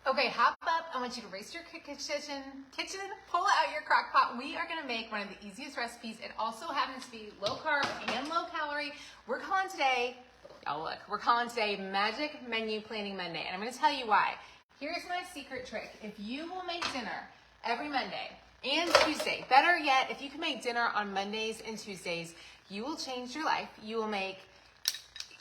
Okay, hop up. I want you to race your kitchen, pull out your crock pot. We are gonna make one of the easiest recipes. It also happens to be low carb and low calorie. We're calling today Magic Menu Planning Monday, and I'm gonna tell you why. Here's my secret trick. If you will make dinner every Monday and Tuesday, better yet, if you can make dinner on Mondays and Tuesdays, you will change your life.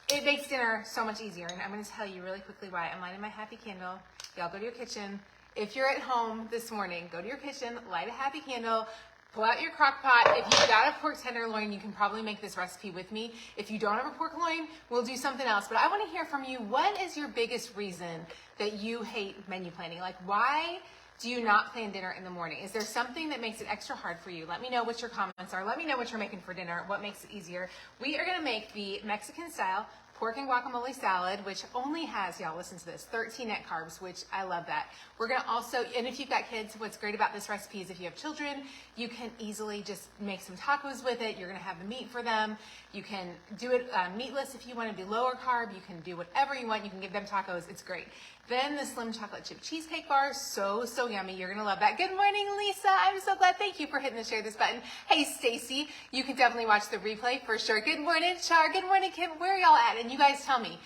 It makes dinner so much easier, and I'm going to tell you really quickly why. I'm lighting my happy candle. Y'all go to your kitchen. If you're at home this morning, go to your kitchen, light a happy candle, pull out your crock pot. If you've got a pork tenderloin, you can probably make this recipe with me. If you don't have a pork loin, we'll do something else. But I want to hear from you, what is your biggest reason that you hate menu planning? Like, why do you not plan dinner in the morning? Is there something that makes it extra hard for you? Let me know what your comments are. Let me know what you're making for dinner, what makes it easier. We are going to make the Mexican style pork and guacamole salad, which only has, y'all listen to this, 13 net carbs, which I love that. We're going to also, and if you've got kids, what's great about this recipe is if you have children, you can easily just make some tacos with it. You're going to have the meat for them. You can do it meatless if you want to do lower carb. You can do whatever you want. You can give them tacos. It's great. Then the slim chocolate chip cheesecake bar, so yummy. You're gonna love that. Good morning, Lisa. I'm so glad. Thank you for hitting the share this button. Hey, Stacy, you can definitely watch the replay for sure. Good morning, Char. Good morning, Kim. Where are y'all at? And you guys tell me,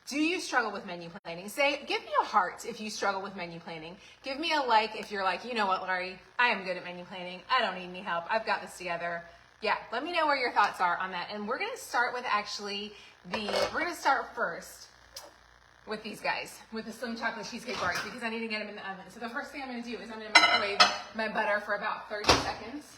do you struggle with menu planning? Give me a heart if you struggle with menu planning. Give me a like if you're like, you know what, Laurie, I am good at menu planning. I don't need any help. I've got this together. Yeah, let me know where your thoughts are on that. And we're gonna start with first with these guys, with the slim chocolate cheesecake bars, because I need to get them in the oven. So the first thing I'm going to do is I'm going to microwave my butter for about 30 seconds.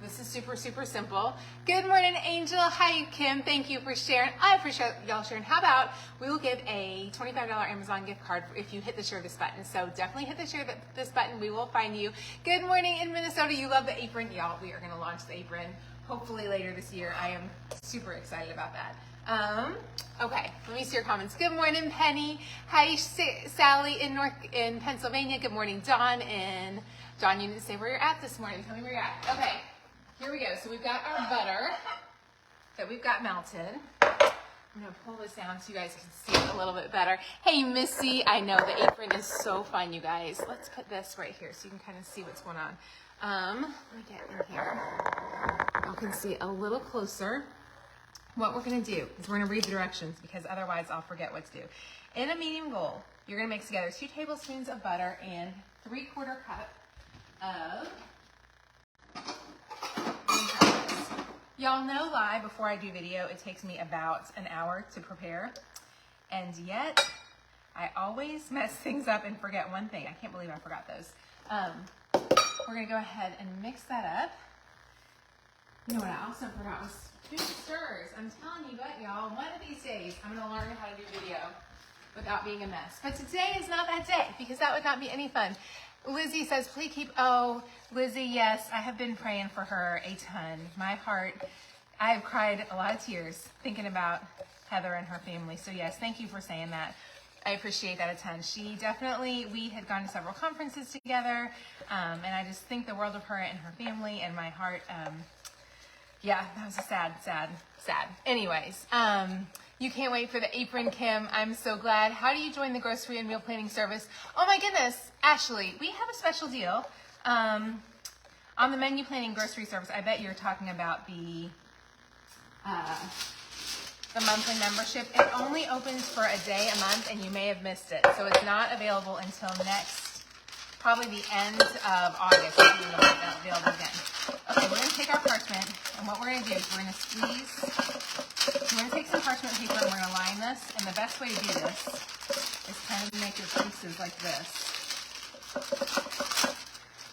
This is super simple. Good morning, Angel. Hi, Kim. Thank you for sharing. I appreciate y'all sharing. How about we will give a $25 Amazon gift card if you hit the share this button. So definitely hit the share this button. We will find you. Good morning in Minnesota. You love the apron. Y'all, we are going to launch the apron hopefully later this year. I am super excited about that. Okay, let me see your comments. Good morning, Penny. Hi, Sally in Pennsylvania. Good morning, Dawn. And Dawn, you didn't say where you're at this morning. Tell me where you're at. Okay, here we go. So we've got our butter that we've got melted. I'm gonna pull this down so you guys can see it a little bit better. Hey, Missy, I know the apron is so fun, you guys. Let's put this right here so you can kind of see what's going on. Let me get in here. You can see a little closer. What we're going to do is we're going to read the directions because otherwise I'll forget what to do. In a medium bowl, you're going to mix together 2 tablespoons of butter and 3/4 cup of green peppers. Y'all know lie, before I do video, it takes me about an hour to prepare. And yet, I always mess things up and forget one thing. I can't believe I forgot those. We're going to go ahead and mix that up. You know what I also forgot was 2 stirs. I'm telling you what, y'all, one of these days, I'm going to learn how to do video without being a mess. But today is not that day because that would not be any fun. Lizzie says, please Lizzie, yes, I have been praying for her a ton. My heart, I have cried a lot of tears thinking about Heather and her family. So yes, thank you for saying that. I appreciate that a ton. We had gone to several conferences together, and I just think the world of her and her family, and my heart, yeah, that was a sad. Anyways, you can't wait for the apron, Kim. I'm so glad. How do you join the grocery and meal planning service? Oh my goodness, Ashley, we have a special deal on the menu planning grocery service. I bet you're talking about the monthly membership. It only opens for a day a month, and you may have missed it. So it's not available until probably the end of August. It's not available again. Okay, we're going to take our parchment, and what we're going to do is we're going to take some parchment paper and we're going to line this, and the best way to do this is kind of make your pieces like this,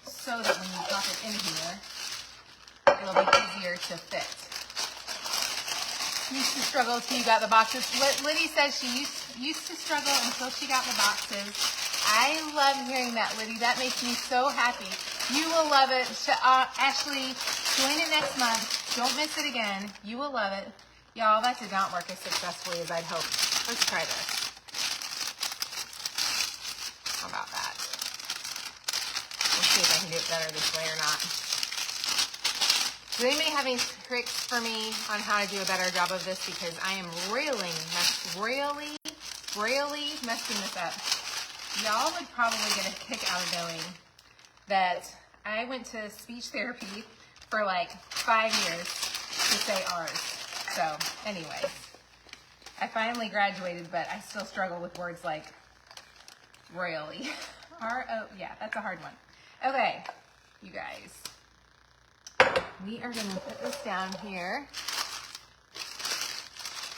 so that when you pop it in here, it'll be easier to fit. Used to struggle until you got the boxes. Liddy says she used to struggle until she got the boxes. I love hearing that, Liddy. That makes me so happy. You will love it. Ashley, join it next month. Don't miss it again. You will love it. Y'all, that did not work as successfully as I'd hoped. Let's try this. How about that? We'll see if I can do it better this way or not. Does anybody have any tricks for me on how to do a better job of this? Because I am really messing this up. y'all would probably get a kick out of knowing that I went to speech therapy for like 5 years to say R's. So anyways, I finally graduated, but I still struggle with words like royally. R-O, yeah, that's a hard one. Okay, you guys. We are gonna put this down here.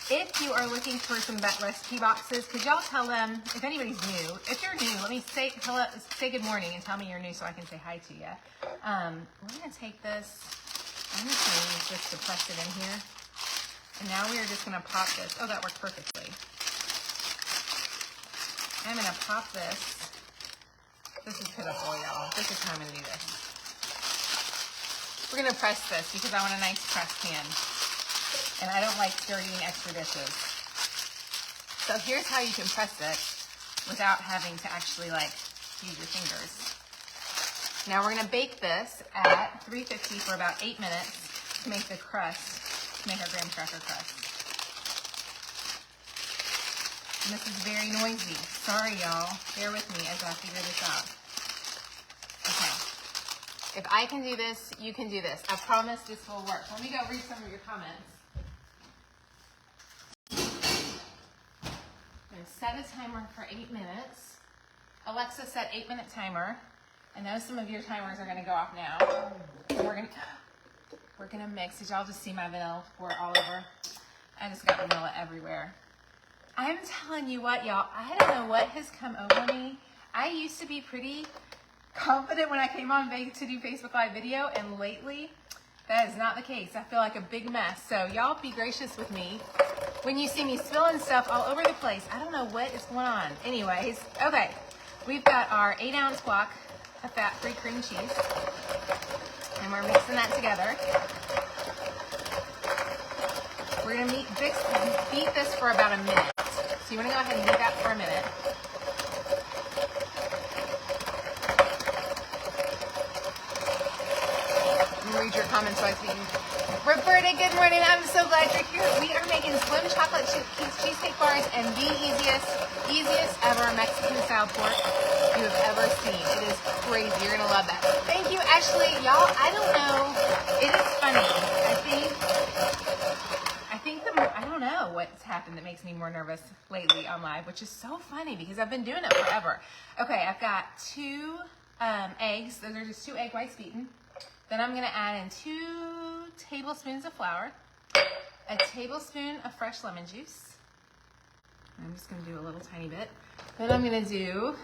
If you are looking for some recipe boxes, could y'all tell them, if anybody's new, if you're new, let me say good morning and tell me you're new so I can say hi to you. We're gonna take this, I'm just gonna use this to press it in here. And now we are just gonna pop this. Oh, that worked perfectly. I'm gonna pop this. This is pitiful, y'all. This is how I'm gonna do this. We're gonna press this because I want a nice pressed pan. And I don't like dirtying extra dishes. So here's how you can press it without having to actually like use your fingers. Now we're gonna bake this at 350 for about 8 minutes to make the crust, to make our graham cracker crust. And this is very noisy. Sorry, y'all. Bear with me as I figure this out. Okay. If I can do this, you can do this. I promise this will work. Let me go read some of your comments. I'm going to set a timer for 8 minutes. Alexa set 8-minute timer. I know some of your timers are going to go off now. And we're going to mix. Did y'all just see my vanilla pour all over? I just got vanilla everywhere. I'm telling you what, y'all, I don't know what has come over me. I used to be pretty confident when I came on to do Facebook Live video, and lately, that is not the case. I feel like a big mess. So y'all be gracious with me when you see me spilling stuff all over the place. I don't know what is going on. Anyways, okay, we've got our 8-ounce block of fat-free cream cheese, and we're mixing that together. We're gonna beat this for about a minute. So you wanna go ahead and beat that for a minute. Read your comments so I see you. Roberta, good morning. I'm so glad you're here. We are making slim chocolate cheesecake bars and the easiest ever Mexican style pork you have ever seen. It is crazy. You're gonna love that. Thank you, Ashley. Y'all, I don't know. It is funny. I don't know what's happened that makes me more nervous lately on live, which is so funny because I've been doing it forever. Okay, I've got 2 eggs. Those are just 2 egg whites beaten. Then I'm gonna add in 2 tablespoons of flour, a tablespoon of fresh lemon juice. I'm just gonna do a little tiny bit. Then I'm gonna do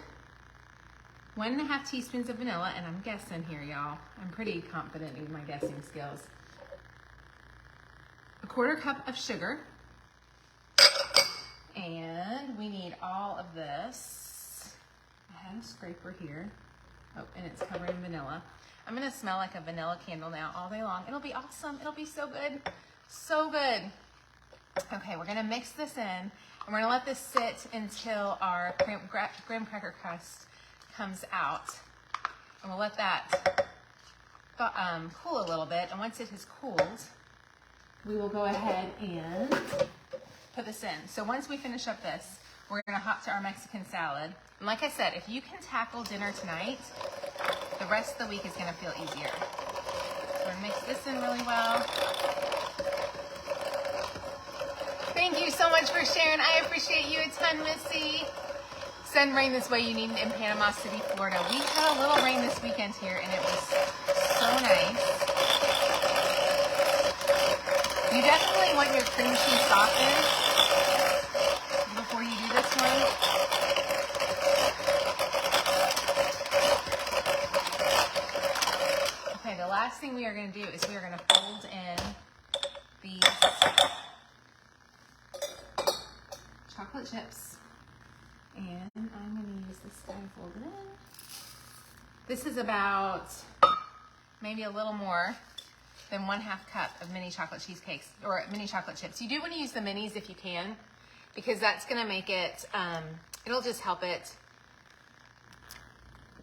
1.5 teaspoons of vanilla, and I'm guessing here, y'all. I'm pretty confident in my guessing skills. A 1/4 cup of sugar. And we need all of this. I have a scraper here. Oh, and it's covered in vanilla. I'm gonna smell like a vanilla candle now all day long. It'll be awesome. It'll be so good. So good. Okay, we're gonna mix this in, and we're gonna let this sit until our graham cracker crust comes out. And we'll let that cool a little bit. And once it has cooled, we will go ahead and put this in. So once we finish up this, we're gonna hop to our Mexican salad. And like I said, if you can tackle dinner tonight, the rest of the week is gonna feel easier. So we're gonna mix this in really well. Thank you so much for sharing. I appreciate you a ton, Missy. Send rain this way you need in Panama City, Florida. We had a little rain this weekend here, and it was so nice. You definitely want your cream cheese softened before you do this one. Okay, the last thing we are going to do is we are going to fold in these chocolate chips. And I'm going to use this guy folded in. This is about maybe a little more than 1/2 cup of mini chocolate cheesecakes or mini chocolate chips. You do want to use the minis if you can, because that's going to make it, it'll just help it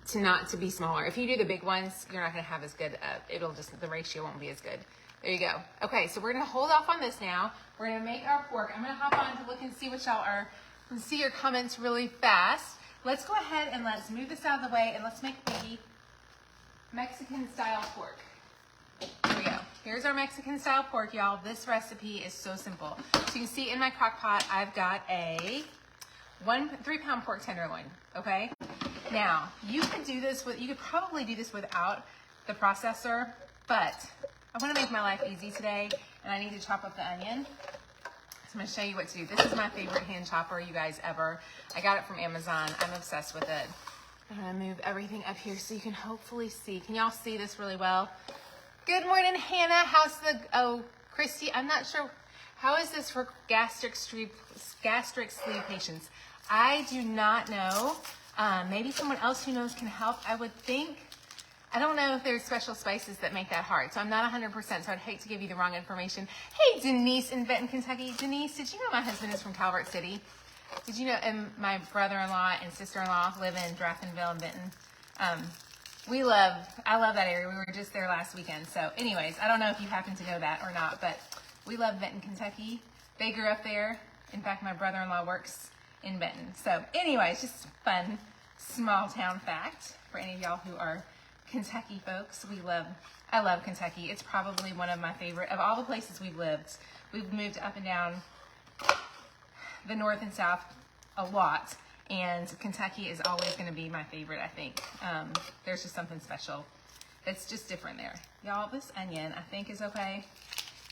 to be smaller. If you do the big ones, you're not going to have as good, the ratio won't be as good. There you go. Okay, so we're going to hold off on this now. We're going to make our pork. I'm going to hop on to look and see what y'all are, and see your comments really fast. let's go ahead and let's move this out of the way and let's make maybe Mexican style pork. Here we go. Here's our Mexican style pork, y'all. This recipe is so simple. So you can see in my crock pot, I've got a 3-pound pork tenderloin, okay? Now, you could probably do this without the processor, but I want to make my life easy today, and I need to chop up the onion. So I'm going to show you what to do. This is my favorite hand chopper, you guys, ever. I got it from Amazon. I'm obsessed with it. I'm going to move everything up here so you can hopefully see. Can y'all see this really well? Good morning, Hannah. Christy, I'm not sure. How is this for gastric sleeve patients? I do not know. Maybe someone else who knows can help. I would think. I don't know if there's special spices that make that hard, so I'm not 100%, so I'd hate to give you the wrong information. Hey, Denise in Benton, Kentucky. Denise, did you know my husband is from Calvert City? Did you know, and my brother-in-law and sister-in-law live in Draffenville and Benton? I love that area. We were just there last weekend. So anyways, I don't know if you happen to know that or not, but we love Benton, Kentucky. They grew up there. In fact, my brother-in-law works in Benton. So anyways, just fun small town fact for any of y'all who are Kentucky folks. I love Kentucky. It's probably one of my favorite of all the places we've lived. We've moved up and down the north and south a lot, and Kentucky is always going to be my favorite, I think. There's just something special that's just different there. Y'all, this onion I think is okay.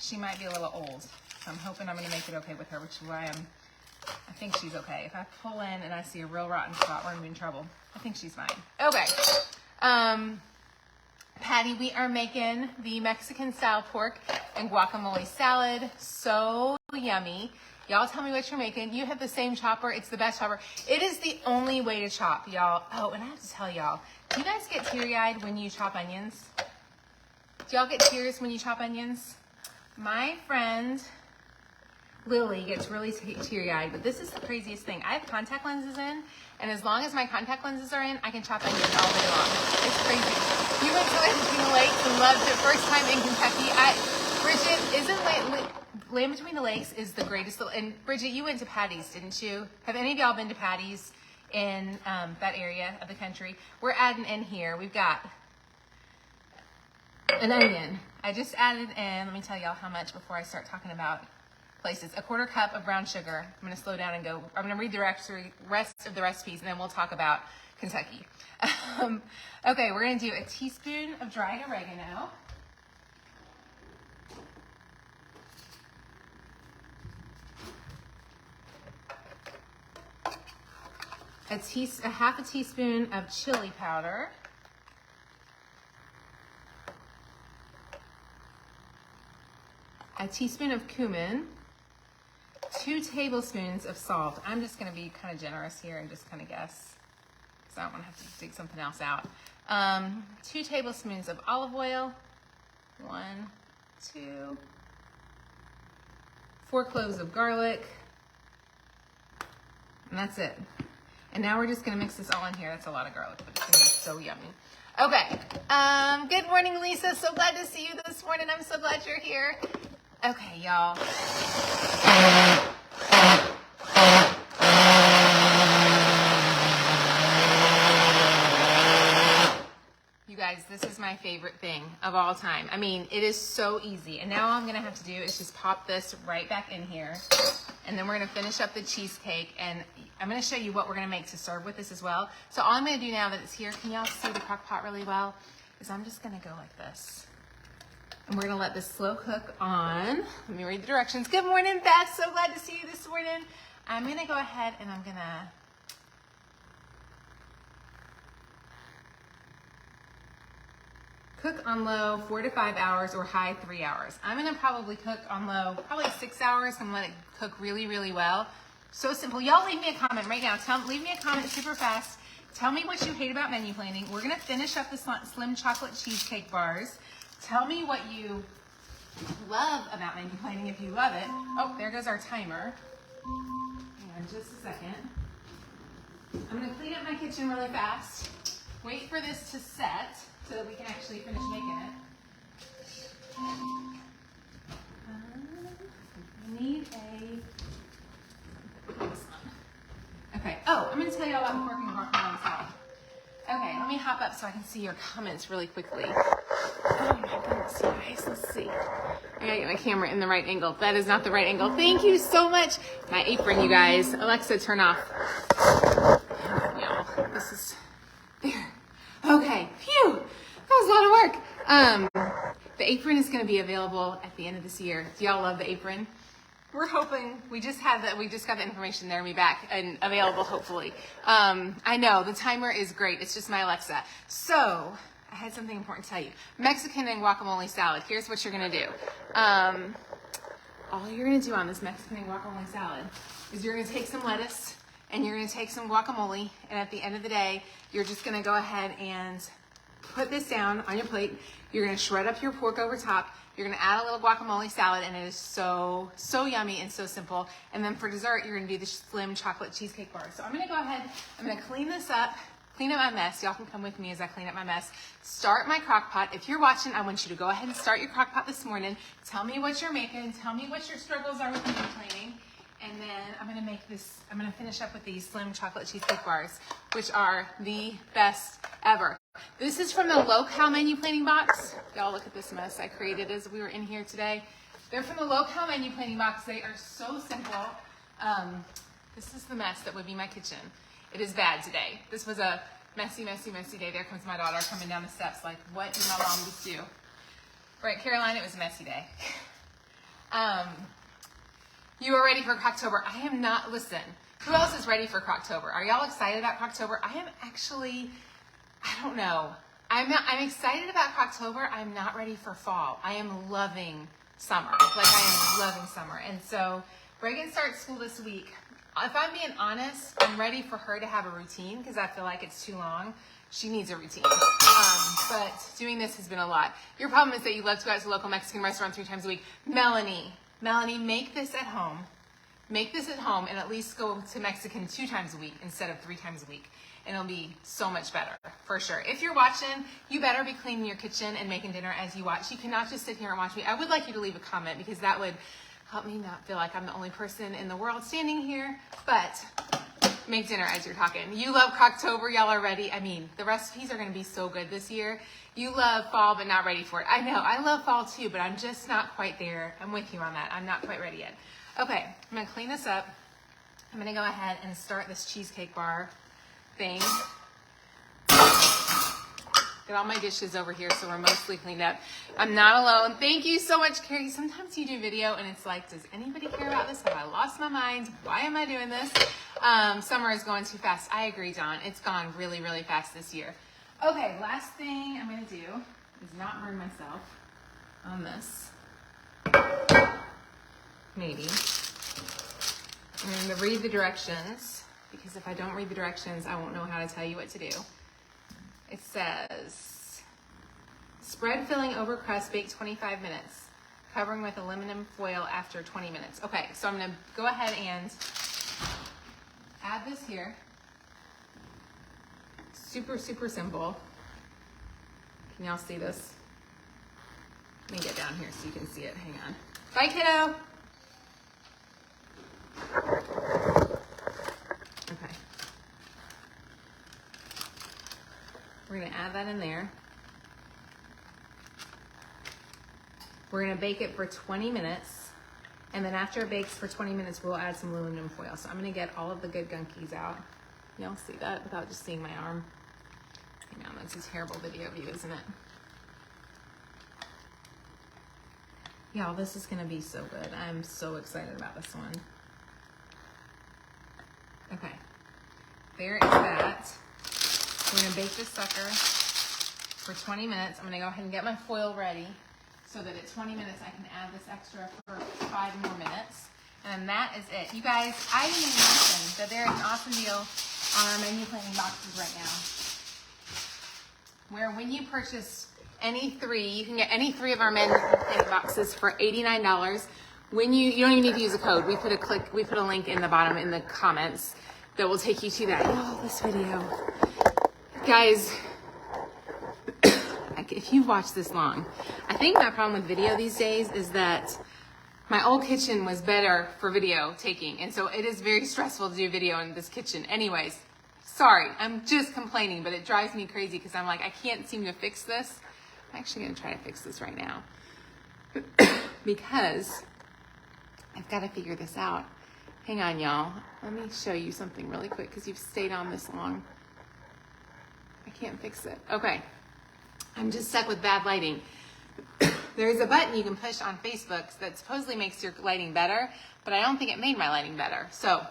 She might be a little old, so I'm hoping I'm going to make it okay with her, which is why I think she's okay. If I pull in and I see a real rotten spot, we're going to be in trouble. I think she's fine. Okay. Patty, we are making the Mexican style pork and guacamole salad. So yummy. Y'all tell me what you're making. You have the same chopper. It's the best chopper. It is the only way to chop, y'all. Oh, and I have to tell y'all, do you guys get teary-eyed when you chop onions? Do y'all get tears when you chop onions? My friend Lily gets really teary-eyed, but this is the craziest thing. I have contact lenses in, and as long as my contact lenses are in, I can chop onions all day long. It's crazy. You went to Land Between the Lakes and loved it. First time in Kentucky. Bridget, isn't Land Between the Lakes is the greatest. And Bridget, you went to Patty's, didn't you? Have any of y'all been to Patty's in that area of the country? We're adding in here. We've got an onion. I just added in, let me tell y'all how much before I start talking about places. 1/4 cup of brown sugar. I'm going to slow down and go. I'm going to read the rest of the recipes, and then we'll talk about Kentucky. Okay, we're going to do a teaspoon of dried oregano. A half a teaspoon of chili powder. A teaspoon of cumin. 2 tablespoons of salt. I'm just going to be kind of generous here and just kind of guess, because I don't want to have to dig something else out. 2 tablespoons of olive oil. 1, 2. 4 cloves of garlic. And that's it. And now we're just going to mix this all in here. That's a lot of garlic, but it's going to be so yummy. Okay. Good morning, Lisa. So glad to see you this morning. I'm so glad you're here. Okay, y'all. You guys, this is my favorite thing of all time. I mean, it is so easy. And now all I'm going to have to do is just pop this right back in here. And then we're going to finish up the cheesecake. And I'm going to show you what we're going to make to serve with this as well. So all I'm going to do now that it's here, can y'all see the crock pot really well? Is I'm just going to go like this. And we're going to let this slow cook on. Let me read the directions. Good morning, Beth. So glad to see you this morning. I'm going to go ahead and I'm going to cook on low 4 to 5 hours or high 3 hours. I'm going to probably cook on low probably 6 hours. I'm going to let it cook really, really well. So simple. Y'all leave me a comment right now. Leave me a comment super fast. Tell me what you hate about menu planning. We're going to finish up the slim chocolate cheesecake bars. Tell me what you love about menu planning if you love it. Oh, there goes our timer. Hang on just a second. I'm going to clean up my kitchen really fast. Wait for this to set so that we can actually finish making it. I need a... Okay, Okay. Oh, I'm going to tell you all about the pork and guacamole salad. Okay, let me hop up so I can see your comments really quickly. Oh my goodness, you guys, let's see. I gotta get my camera in the right angle. That is not the right angle. Thank you so much. My apron, you guys. Alexa, turn off. Y'all, this is there. Okay, phew, that was a lot of work. The apron is gonna be available at the end of this year. Do y'all love the apron? We're hoping, we just got the information there and be back and available hopefully. I know, the timer is great. It's just my Alexa. So, I had something important to tell you. Mexican and guacamole salad. Here's what you're gonna do. All you're gonna do on this Mexican and guacamole salad is you're gonna take some lettuce and you're gonna take some guacamole, and at the end of the day, you're just gonna go ahead and put this down on your plate. You're gonna shred up your pork over top. You're gonna add a little guacamole salad, and it is so, so yummy and so simple. And then for dessert, you're gonna do the slim chocolate cheesecake bar. So I'm gonna go ahead, I'm gonna clean this up, clean up my mess. Y'all can come with me as I clean up my mess. Start my crock pot. If you're watching, I want you to go ahead and start your crock pot this morning. Tell me what you're making. Tell me what your struggles are with meal planning. And then I'm gonna finish up with these slim chocolate cheesecake bars, which are the best ever. This is from the Low-Cal menu planning box. Y'all look at this mess I created as we were in here today. They're from the Low-Cal menu planning box. They are so simple. This is the mess that would be my kitchen. It is bad today. This was a messy, messy, messy day. There comes my daughter coming down the steps like, what did my mom just do? Right, Caroline, it was a messy day. You are ready for Croctober. I am not, listen, who else is ready for Croctober? Are y'all excited about Croctober? I am actually, I don't know. I'm excited about Croctober. I'm not ready for fall. I am loving summer. Like I am loving summer. And so Reagan starts school this week. If I'm being honest, I'm ready for her to have a routine because I feel like it's too long. She needs a routine. But doing this has been a lot. Your problem is that you love to go out to a local Mexican restaurant 3 times a week. Melanie, make this at home. Make this at home and at least go to Mexican 2 times a week instead of 3 times a week. And it'll be so much better, for sure. If you're watching, you better be cleaning your kitchen and making dinner as you watch. You cannot just sit here and watch me. I would like you to leave a comment because that would help me not feel like I'm the only person in the world standing here. But make dinner as you're talking. You love Croctober, y'all are ready. I mean, the recipes are gonna be so good this year. You love fall, but not ready for it. I know, I love fall too, but I'm just not quite there. I'm with you on that. I'm not quite ready yet. Okay, I'm gonna clean this up. I'm gonna go ahead and start this cheesecake bar thing. Got all my dishes over here, so we're mostly cleaned up. I'm not alone. Thank you so much, Carrie. Sometimes you do video and it's like, does anybody care about this? Have I lost my mind? Why am I doing this? Summer is going too fast. I agree, Dawn. It's gone really, really fast this year. Okay, last thing I'm gonna do is not burn myself on this. Maybe. I'm gonna read the directions because if I don't read the directions, I won't know how to tell you what to do. It says, spread filling over crust, bake 25 minutes, covering with aluminum foil after 20 minutes. Okay, so I'm gonna go ahead and add this here. Super, super simple. Can y'all see this? Let me get down here so you can see it. Hang on. Bye, kiddo. Okay. We're gonna add that in there. We're gonna bake it for 20 minutes. And then after it bakes for 20 minutes, we'll add some aluminum foil. So I'm gonna get all of the good gunkies out. Y'all see that without just seeing my arm? Hang on, that's a terrible video view, isn't it? Y'all, this is gonna be so good. I'm so excited about this one. Okay, there is that. We're gonna bake this sucker for 20 minutes. I'm gonna go ahead and get my foil ready so that at 20 minutes I can add this extra for 5 more minutes. And that is it. You guys, I didn't even mention that there is an awesome deal on our menu planning boxes right now, where when you purchase any 3, you can get any 3 of our menu planning boxes for $89. When you don't even need to use a code. We put a link in the bottom in the comments that will take you to that. Oh, this video. Guys, if you've watched this long, I think my problem with video these days is that My old kitchen was better for video taking, and so it is very stressful to do video in this kitchen. Anyways, sorry, I'm just complaining, but it drives me crazy because I'm like, I can't seem to fix this. I'm actually going to try to fix this right now because I've got to figure this out. Hang on, y'all. Let me show you something really quick because you've stayed on this long. I can't fix it. Okay. I'm just stuck with bad lighting. There's a button you can push on Facebook that supposedly makes your lighting better, but I don't think it made my lighting better. So,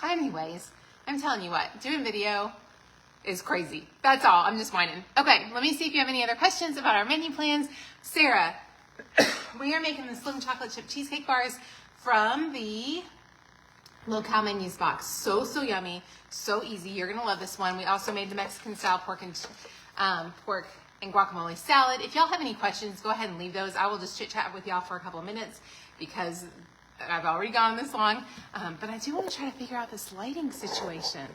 anyways, I'm telling you what, doing video is crazy. That's all. I'm just whining. Okay, let me see if you have any other questions about our menu plans. Sarah, we are making the Slim Chocolate Chip Cheesecake Bars from the Locale Menus box. So yummy, so easy. You're going to love this one. We also made the Mexican style pork and guacamole salad. If y'all have any questions, go ahead and leave those. I will just chit chat with y'all for a couple of minutes because I've already gone this long. But I do want to try to figure out this lighting situation.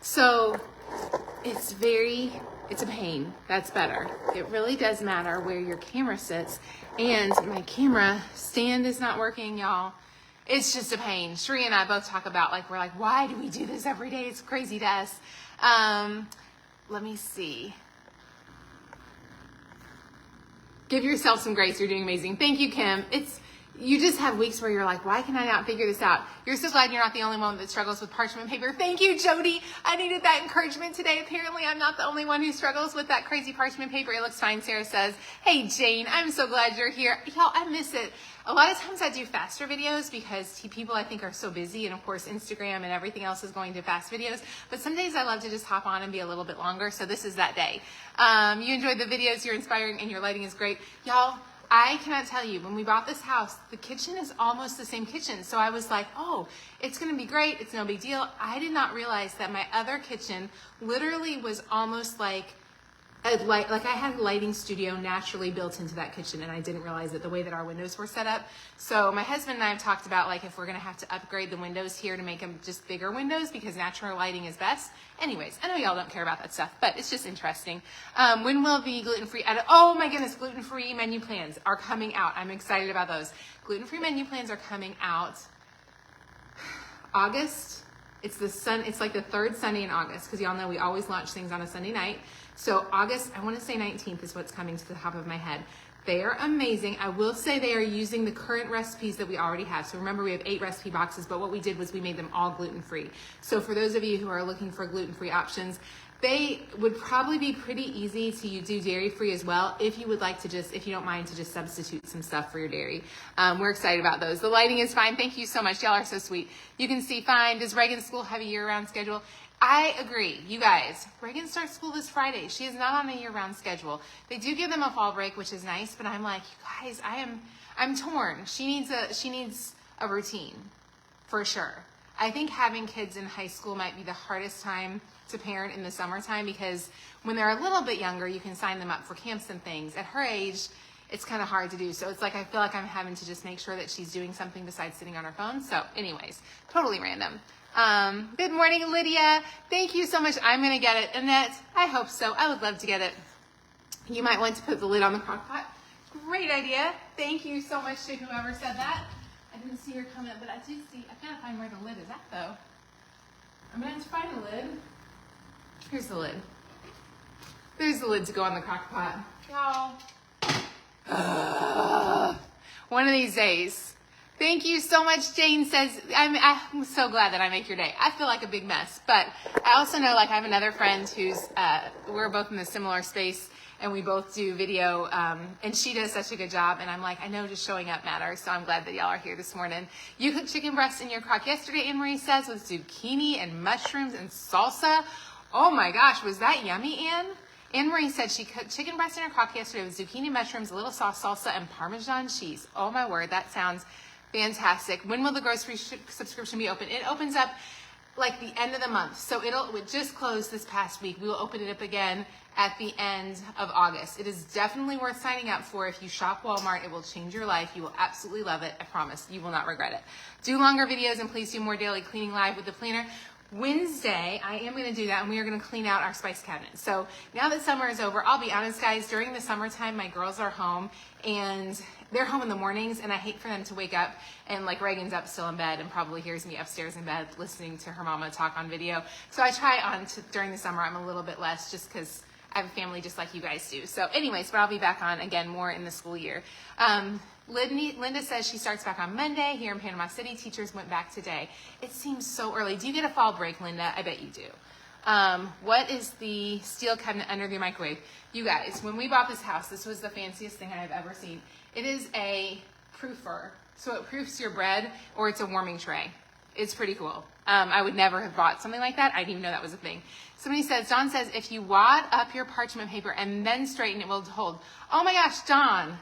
So it's a pain. That's better. It really does matter where your camera sits. And my camera stand is not working, y'all. It's just a pain. Sheree and I both talk about, we're like, why do we do this every day? It's crazy to us. Let me see. Give yourself some grace. You're doing amazing. Thank you, Kim. You just have weeks where you're like, why can I not figure this out? You're so glad you're not the only one that struggles with parchment paper. Thank you, Jody. I needed that encouragement today. Apparently, I'm not the only one who struggles with that crazy parchment paper. It looks fine, Sarah says. Hey, Jane, I'm so glad you're here. Y'all, I miss it. A lot of times I do faster videos because people I think are so busy, and of course Instagram and everything else is going to fast videos. But some days I love to just hop on and be a little bit longer. So this is that day. You enjoyed the videos. You're inspiring and your lighting is great. Y'all, I cannot tell you, when we bought this house, the kitchen is almost the same kitchen. So I was like, oh, it's going to be great. It's no big deal. I did not realize that my other kitchen literally was almost like I had a lighting studio naturally built into that kitchen, and I didn't realize it the way that our windows were set up. So my husband and I have talked about if we're going to have to upgrade the windows here to make them just bigger windows because natural lighting is best. Anyways, I know y'all don't care about that stuff, but it's just interesting. When will the gluten-free, oh my goodness, gluten-free menu plans are coming out. I'm excited about those. Gluten-free menu plans are coming out August. It's like the third Sunday in August because y'all know we always launch things on a Sunday night. So August, I want to say 19th is what's coming to the top of my head. They are amazing. I will say they are using the current recipes that we already have. So remember, we have 8 recipe boxes, but what we did was we made them all gluten-free. So for those of you who are looking for gluten-free options, they would probably be pretty easy to do dairy-free as well if you would like to if you don't mind to just substitute some stuff for your dairy. We're excited about those. The lighting is fine. Thank you so much. Y'all are so sweet. You can see fine. Does Reagan's school have a year-round schedule? I agree. You guys, Reagan starts school this Friday. She is not on a year-round schedule. They do give them a fall break, which is nice, but I'm like, you guys, I'm torn. She needs a routine for sure. I think having kids in high school might be the hardest time to parent in the summertime because when they're a little bit younger, you can sign them up for camps and things. At her age, it's kind of hard to do. So it's like I feel like I'm having to just make sure that she's doing something besides sitting on her phone. So anyways, totally random. Good morning, Lydia. Thank you so much. I'm going to get it. Annette, I hope so. I would love to get it. You might want to put the lid on the crock pot. Great idea. Thank you so much to whoever said that. I didn't see your comment, but I did see. I've got to find where the lid is at, though. I'm going to have to find the lid. Here's the lid. There's the lid to go on the crock pot. Y'all. One of these days. Thank you so much, Jane says. I'm so glad that I make your day. I feel like a big mess, but I also know I have another friend who's, we're both in a similar space and we both do video, and she does such a good job. And I'm like, I know just showing up matters. So I'm glad that y'all are here this morning. You cooked chicken breast in your crock yesterday, Anne-Marie says, with zucchini and mushrooms and salsa. Oh my gosh, was that yummy, Anne? Anne-Marie said she cooked chicken breast in her crock yesterday with zucchini, mushrooms, a little sauce, salsa, and Parmesan cheese. Oh my word, that sounds fantastic. When will the grocery subscription be open? It opens up the end of the month. So it just closed this past week. We will open it up again at the end of August. It is definitely worth signing up for. If you shop Walmart, it will change your life. You will absolutely love it. I promise. You will not regret it. Do longer videos and please do more daily cleaning live with the planner. Wednesday, I am going to do that, and we are going to clean out our spice cabinet. So now that summer is over, I'll be honest, guys, during the summertime, my girls are home, and they're home in the mornings, and I hate for them to wake up, and like Reagan's up still in bed and probably hears me upstairs in bed listening to her mama talk on video. So I try during the summer, I'm a little bit less just because I have a family just like you guys do. So anyways, but I'll be back on again more in the school year. Linda says she starts back on Monday here in Panama City. Teachers went back today. It seems so early. Do you get a fall break, Linda? I bet you do. What is the steel cabinet under the microwave? You guys, when we bought this house, this was the fanciest thing I've ever seen. It is a proofer. So it proofs your bread, or it's a warming tray. It's pretty cool. I would never have bought something like that. I didn't even know that was a thing. Somebody says, Dawn says, if you wad up your parchment paper and then straighten, it will hold. Oh my gosh, Donna,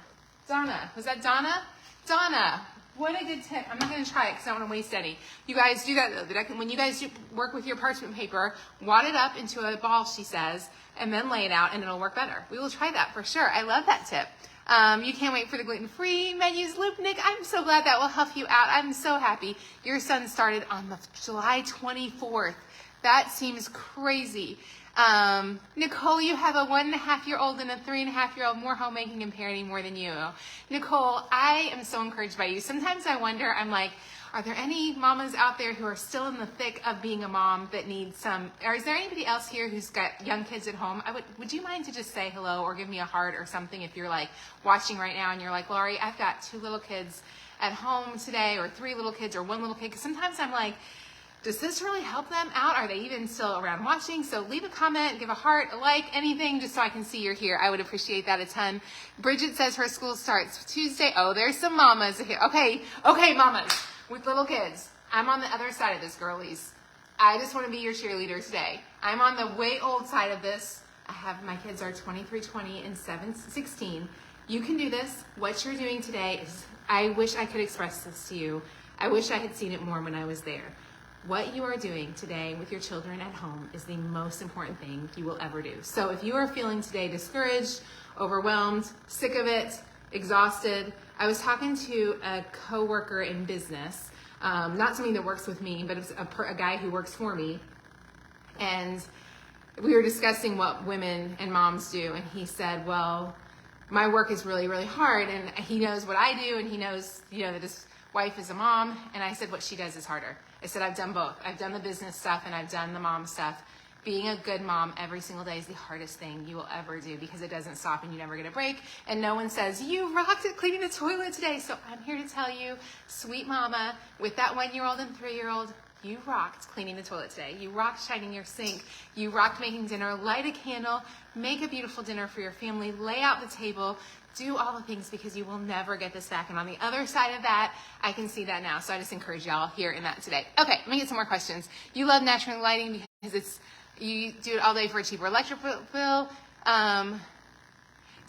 was that Donna? Donna, what a good tip. I'm not going to try it because I don't want to waste any. You guys do that though. When you guys work with your parchment paper, wad it up into a ball, she says, and then lay it out, and it'll work better. We will try that for sure. I love that tip. You can't wait for the gluten-free menus. Nick, I'm so glad that will help you out. I'm so happy. Your son started on the July 24th. That seems crazy. Nicole, you have a 1.5-year-old and a 3.5-year-old, more homemaking and parenting more than you. Nicole, I am so encouraged by you. Sometimes I wonder, I'm like, are there any mamas out there who are still in the thick of being a mom that needs some, or is there anybody else here who's got young kids at home? Would you mind to just say hello or give me a heart or something if you're like watching right now and you're like, Laurie, I've got 2 little kids at home today, or 3 little kids, or 1 little kid. Because sometimes I'm like, does this really help them out? Are they even still around watching? So leave a comment, give a heart, a like, anything, just so I can see you're here. I would appreciate that a ton. Bridget says her school starts Tuesday. Oh, there's some mamas here. Okay, mamas with little kids. I'm on the other side of this, girlies. I just want to be your cheerleader today. I'm on the way old side of this. My kids are 23, 20, and 16. You can do this. What you're doing today is, I wish I could express this to you. I wish I had seen it more when I was there. What you are doing today with your children at home is the most important thing you will ever do. So if you are feeling today discouraged, overwhelmed, sick of it, exhausted, I was talking to a coworker in business, not somebody that works with me, but it's a guy who works for me, and we were discussing what women and moms do, and he said, well, my work is really, really hard, and he knows what I do, and he knows, that his wife is a mom, and I said what she does is harder. I said I've done both. I've done the business stuff and I've done the mom stuff. Being a good mom every single day is the hardest thing you will ever do because it doesn't stop and you never get a break. And no one says, you rocked it cleaning the toilet today. So I'm here to tell you, sweet mama, with that 1-year-old and 3-year-old, you rocked cleaning the toilet today. You rocked shining your sink. You rocked making dinner. Light a candle. Make a beautiful dinner for your family. Lay out the table. Do all the things because you will never get this back. And on the other side of that, I can see that now. So I just encourage y'all here in that today. Okay, let me get some more questions. You love natural lighting because you do it all day for a cheaper electric bill.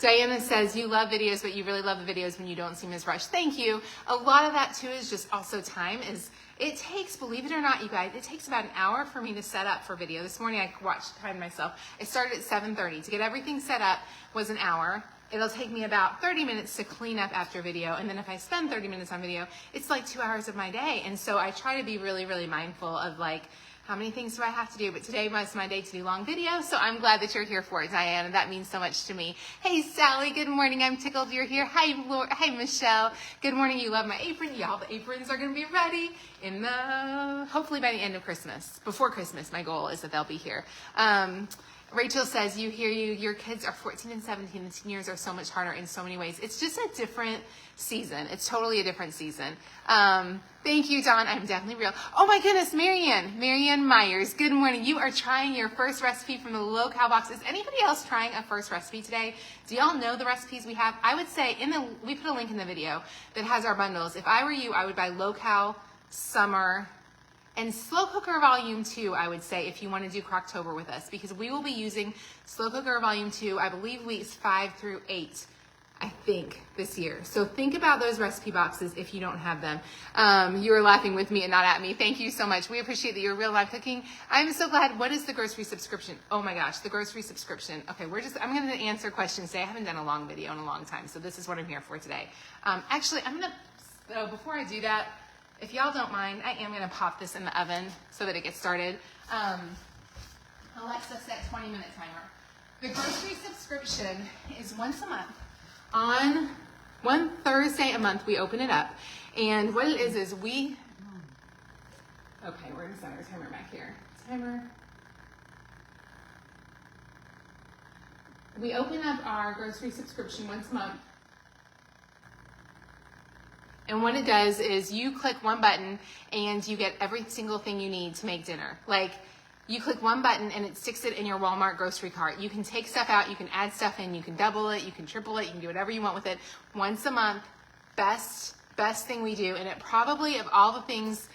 Diana says you love videos, but you really love the videos when you don't seem as rushed. Thank you. A lot of that too is just also time. It takes, believe it or not, you guys, it takes about an hour for me to set up for video. This morning I timed myself. I started at 7:30. To get everything set up was an hour. It'll take me about 30 minutes to clean up after video. And then if I spend 30 minutes on video, it's like 2 hours of my day. And so I try to be really, really mindful of like, how many things do I have to do? But today was my day to do long video. So I'm glad that you're here for it, Diana. That means so much to me. Hey, Sally, good morning. I'm tickled you're here. Hi, Michelle. Good morning. You love my apron. Y'all, the aprons are going to be ready hopefully by the end of Christmas. Before Christmas, my goal is that they'll be here. Rachel says, your kids are 14 and 17. The teen years are so much harder in so many ways. It's just a different season. It's totally a different season. Thank you, Dawn. I'm definitely real. Oh my goodness, Marianne Myers. Good morning. You are trying your first recipe from the Lo-Cal box. Is anybody else trying a first recipe today? Do y'all know the recipes we have? I would say we put a link in the video that has our bundles. If I were you, I would buy Lo-Cal Summer and Slow Cooker Volume 2, I would say, if you want to do Croctober with us, because we will be using Slow Cooker Volume 2, I believe weeks 5 through 8, I think, this year. So think about those recipe boxes if you don't have them. You are laughing with me and not at me. Thank you so much. We appreciate that you're real live cooking. I'm so glad. What is the grocery subscription? Oh my gosh, the grocery subscription. Okay, I'm going to answer questions today. I haven't done a long video in a long time, so this is what I'm here for today. Actually, before I do that, if y'all don't mind, I am gonna pop this in the oven so that it gets started. Alexa, set 20-minute timer. The grocery subscription is once a month. On one Thursday a month, we open it up. And what it is we, okay, we're gonna set our timer back here. Timer. We open up our grocery subscription once a month. And what it does is you click one button and you get every single thing you need to make dinner. Like, you click one button and it sticks it in your Walmart grocery cart. You can take stuff out, you can add stuff in, you can double it, you can triple it, you can do whatever you want with it. Once a month, best thing we do. And it probably, of all the things,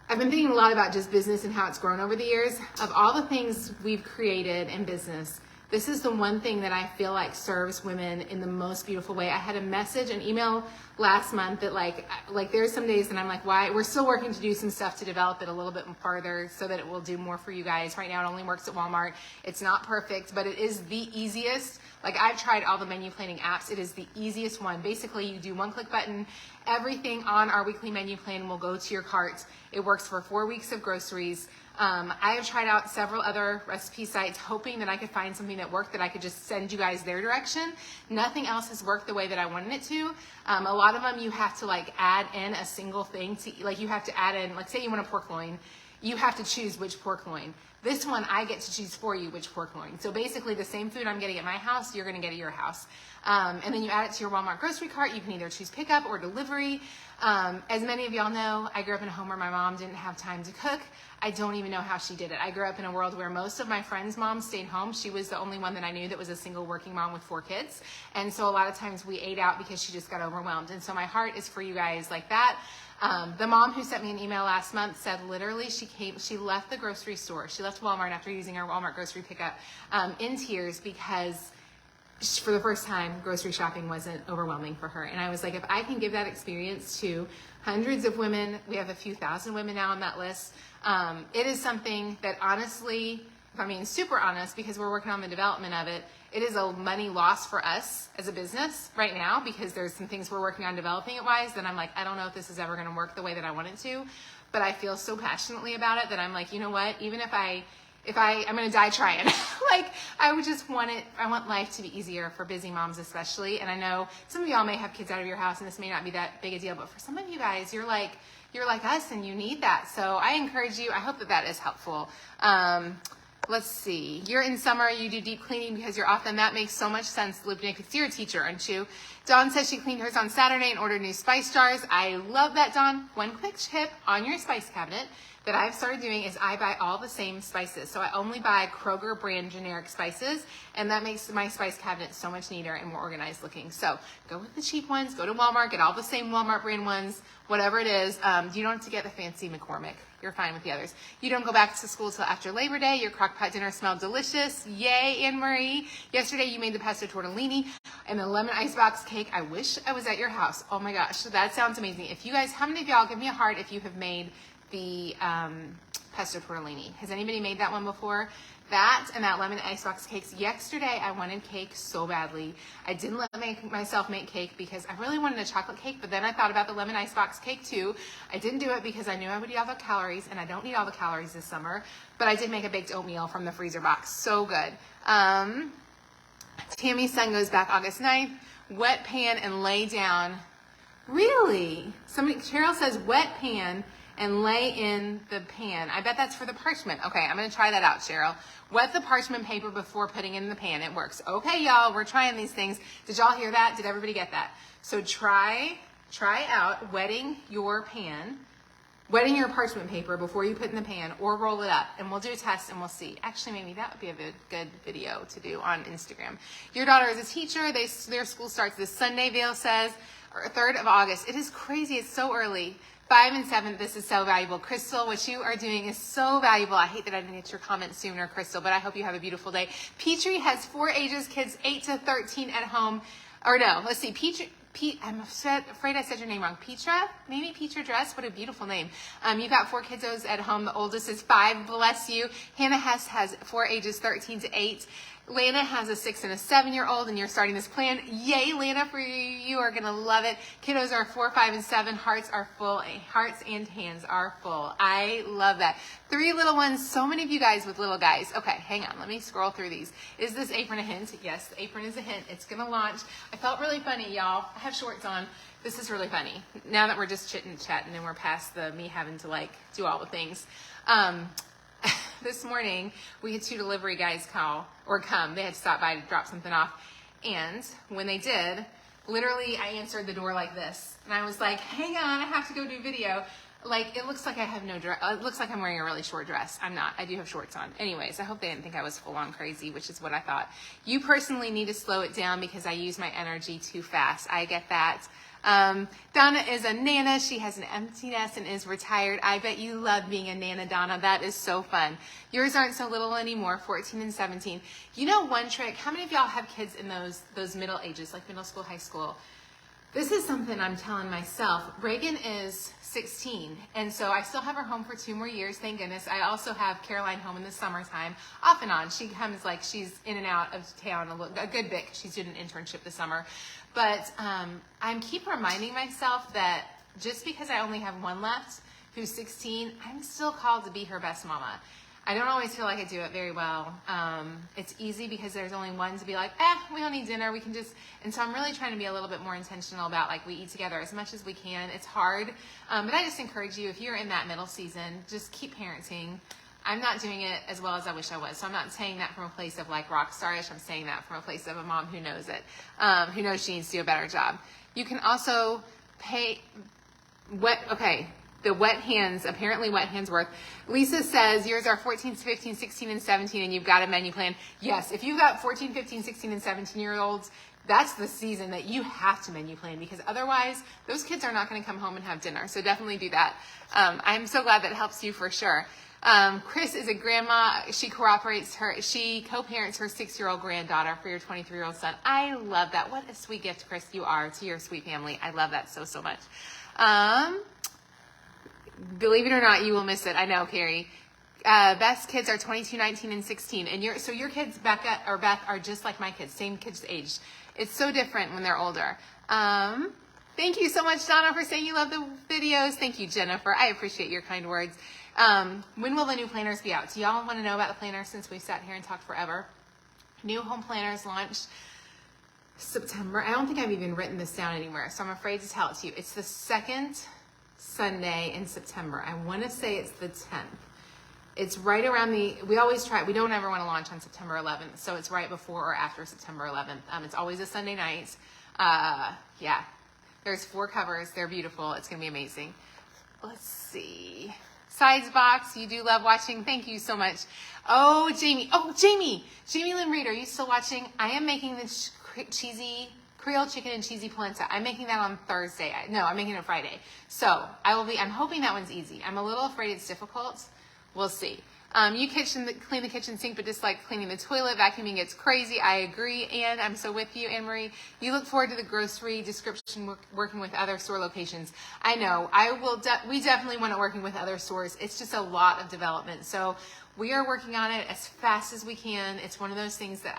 I've been thinking a lot about just business and how it's grown over the years. Of all the things we've created in business, this is the one thing that I feel like serves women in the most beautiful way. I had a message, an email last month that like there's some days that I'm like, why? We're still working to do some stuff to develop it a little bit farther so that it will do more for you guys. Right now it only works at Walmart. It's not perfect, but it is the easiest. Like, I've tried all the menu planning apps. It is the easiest one. Basically, you do one click button. Everything on our weekly menu plan will go to your cart. It works for 4 weeks of groceries. I have tried out several other recipe sites hoping that I could find something that worked that I could just send you guys their direction. Nothing else has worked the way that I wanted it to. A lot of them you have to like add in a single thing to, like you have to add in, like say you want a pork loin, you have to choose which pork loin. This one, I get to choose for you which pork loin. So basically the same food I'm getting at my house, you're gonna get at your house. And then you add it to your Walmart grocery cart. You can either choose pickup or delivery. As many of y'all know, I grew up in a home where my mom didn't have time to cook. I don't even know how she did it. I grew up in a world where most of my friends' moms stayed home. She was the only one that I knew that was a single working mom with 4 kids. And so a lot of times we ate out because she just got overwhelmed. And so my heart is for you guys like that. The mom who sent me an email last month said literally she left the grocery store. She left Walmart after using our Walmart grocery pickup in tears because for the first time, grocery shopping wasn't overwhelming for her. And I was like, if I can give that experience to hundreds of women, we have a few thousand women now on that list. It is something that honestly, if I'm being super honest, because we're working on the development of it, it is a money loss for us as a business right now because there's some things we're working on developing it wise that I'm like, I don't know if this is ever going to work the way that I want it to, but I feel so passionately about it that I'm like, you know what, even if I'm going to die trying. Like, I would just want it, I want life to be easier for busy moms especially. And I know some of y'all may have kids out of your house and this may not be that big a deal, but for some of you guys, you're like us and you need that. So I encourage you, I hope that that is helpful. Let's see. You're in summer, you do deep cleaning because you're off, and that makes so much sense, Lupnik, because you're a teacher, aren't you? Dawn says she cleaned hers on Saturday and ordered new spice jars. I love that, Dawn. One quick tip on your spice cabinet that I've started doing is I buy all the same spices. So I only buy Kroger brand generic spices, and that makes my spice cabinet so much neater and more organized looking. So go with the cheap ones, go to Walmart, get all the same Walmart brand ones, whatever it is. You don't have to get the fancy McCormick. You're fine with the others. You don't go back to school till after Labor Day. Your crock pot dinner smelled delicious. Yay, Anne-Marie. Yesterday you made the pesto tortellini and the lemon icebox cake. I wish I was at your house. Oh my gosh, that sounds amazing. If you guys, how many of y'all, give me a heart if you have made the pesto tortellini. Has anybody made that one before? That and that lemon icebox cakes. Yesterday I wanted cake so badly. I didn't let myself make cake because I really wanted a chocolate cake, but then I thought about the lemon icebox cake too. I didn't do it because I knew I would eat all the calories, and I don't need all the calories this summer, but I did make a baked oatmeal from the freezer box. So good. Tammy's son goes back August 9th. Wet pan and lay down. Really? Cheryl says wet pan and lay in the pan. I bet that's for the parchment. Okay, I'm gonna try that out, Cheryl. Wet the parchment paper before putting it in the pan. It works. Okay, y'all, we're trying these things. Did y'all hear that? Did everybody get that? So try out wetting your parchment paper before you put it in the pan, or roll it up, and we'll do a test and we'll see. Actually, maybe that would be a good video to do on Instagram. Your daughter is a teacher. Their school starts this Sunday, Vale says, or 3rd of August. It is crazy. It's so early. 5 and 7, this is so valuable. Crystal, what you are doing is so valuable. I hate that I didn't get your comment sooner, Crystal, but I hope you have a beautiful day. Petrie has 4 ages, kids 8 to 13 at home. Or no, let's see, I'm afraid I said your name wrong. Petra? Maybe Petra Dress? What a beautiful name. You've got 4 kiddos at home. The oldest is 5. Bless you. Hannah Hess has 4 ages, 13 to 8. Lana has a 6 and a 7-year-old, and you're starting this plan. Yay, Lana, for you. You are going to love it. Kiddos are 4, 5, and 7. Hearts are full. Hearts and hands are full. I love that. 3 little ones. So many of you guys with little guys. Okay, hang on. Let me scroll through these. Is this apron a hint? Yes, the apron is a hint. It's going to launch. I felt really funny, y'all. I have shorts on. This is really funny. Now that we're just chitting and chatting and we're past the me having to like do all the things. This morning, we had 2 delivery guys come. They had to stop by to drop something off. And when they did, literally I answered the door like this. And I was like, hang on, I have to go do video. Like, it looks like I have no dress. It looks like I'm wearing a really short dress. I'm not. I do have shorts on. Anyways, I hope they didn't think I was full on crazy, which is what I thought. You personally need to slow it down because I use my energy too fast. I get that. Donna is a Nana. She has an empty nest and is retired. I bet you love being a Nana, Donna. That is so fun. Yours aren't so little anymore, 14 and 17. You know one trick? How many of y'all have kids in those middle ages, like middle school, high school? This is something I'm telling myself. Reagan is 16, and so I still have her home for 2 more years, thank goodness. I also have Caroline home in the summertime, off and on. She comes like she's in and out of town a good bit because she's doing an internship this summer. But I keep reminding myself that just because I only have one left, who's 16, I'm still called to be her best mama. I don't always feel like I do it very well. It's easy because there's only one to be like, we don't need dinner. We can just, and so I'm really trying to be a little bit more intentional about like we eat together as much as we can. It's hard, but I just encourage you, if you're in that middle season, just keep parenting. I'm not doing it as well as I wish I was. So I'm not saying that from a place of like rock starish. I'm saying that from a place of a mom who knows it, who knows she needs to do a better job. You can also pay the wet hands, apparently wet hands work. Lisa says yours are 14, 15, 16, and 17, and you've got a menu plan. Yes, if you've got 14, 15, 16, and 17-year-olds, that's the season that you have to menu plan because otherwise those kids are not going to come home and have dinner. So definitely do that. I'm so glad that helps you for sure. Chris is a grandma. She co-parents her 6-year-old granddaughter for your 23-year-old son. I love that. What a sweet gift, Chris, you are to your sweet family. I love that so, so much. Believe it or not, you will miss it. I know, Carrie. Beth's kids are 22, 19, and 16. And your kids, Becca or Beth, are just like my kids, same kids age. It's so different when they're older. Thank you so much, Donna, for saying you love the videos. Thank you, Jennifer. I appreciate your kind words. When will the new planners be out? Do y'all want to know about the planners since we've sat here and talked forever? New home planners launch September. I don't think I've even written this down anywhere, so I'm afraid to tell it to you. It's the 2nd Sunday in September. I want to say it's the 10th. It's right around we always try, we don't ever want to launch on September 11th, so it's right before or after September 11th. It's always a Sunday night. Yeah, there's 4 covers. They're beautiful. It's going to be amazing. Let's see. Sides box, you do love watching. Thank you so much. Oh, Jamie. Jamie Lynn Reed, are you still watching? I am making this cheesy Creole chicken and cheesy polenta. I'm making that on Thursday. No, I'm making it Friday. So I'm hoping that one's easy. I'm a little afraid it's difficult. We'll see. You clean the kitchen sink, but just like cleaning the toilet, vacuuming gets crazy. I agree, and I'm so with you, Anne Marie. You look forward to the grocery description working with other store locations. I know. We definitely want it working with other stores. It's just a lot of development. So we are working on it as fast as we can. It's one of those things that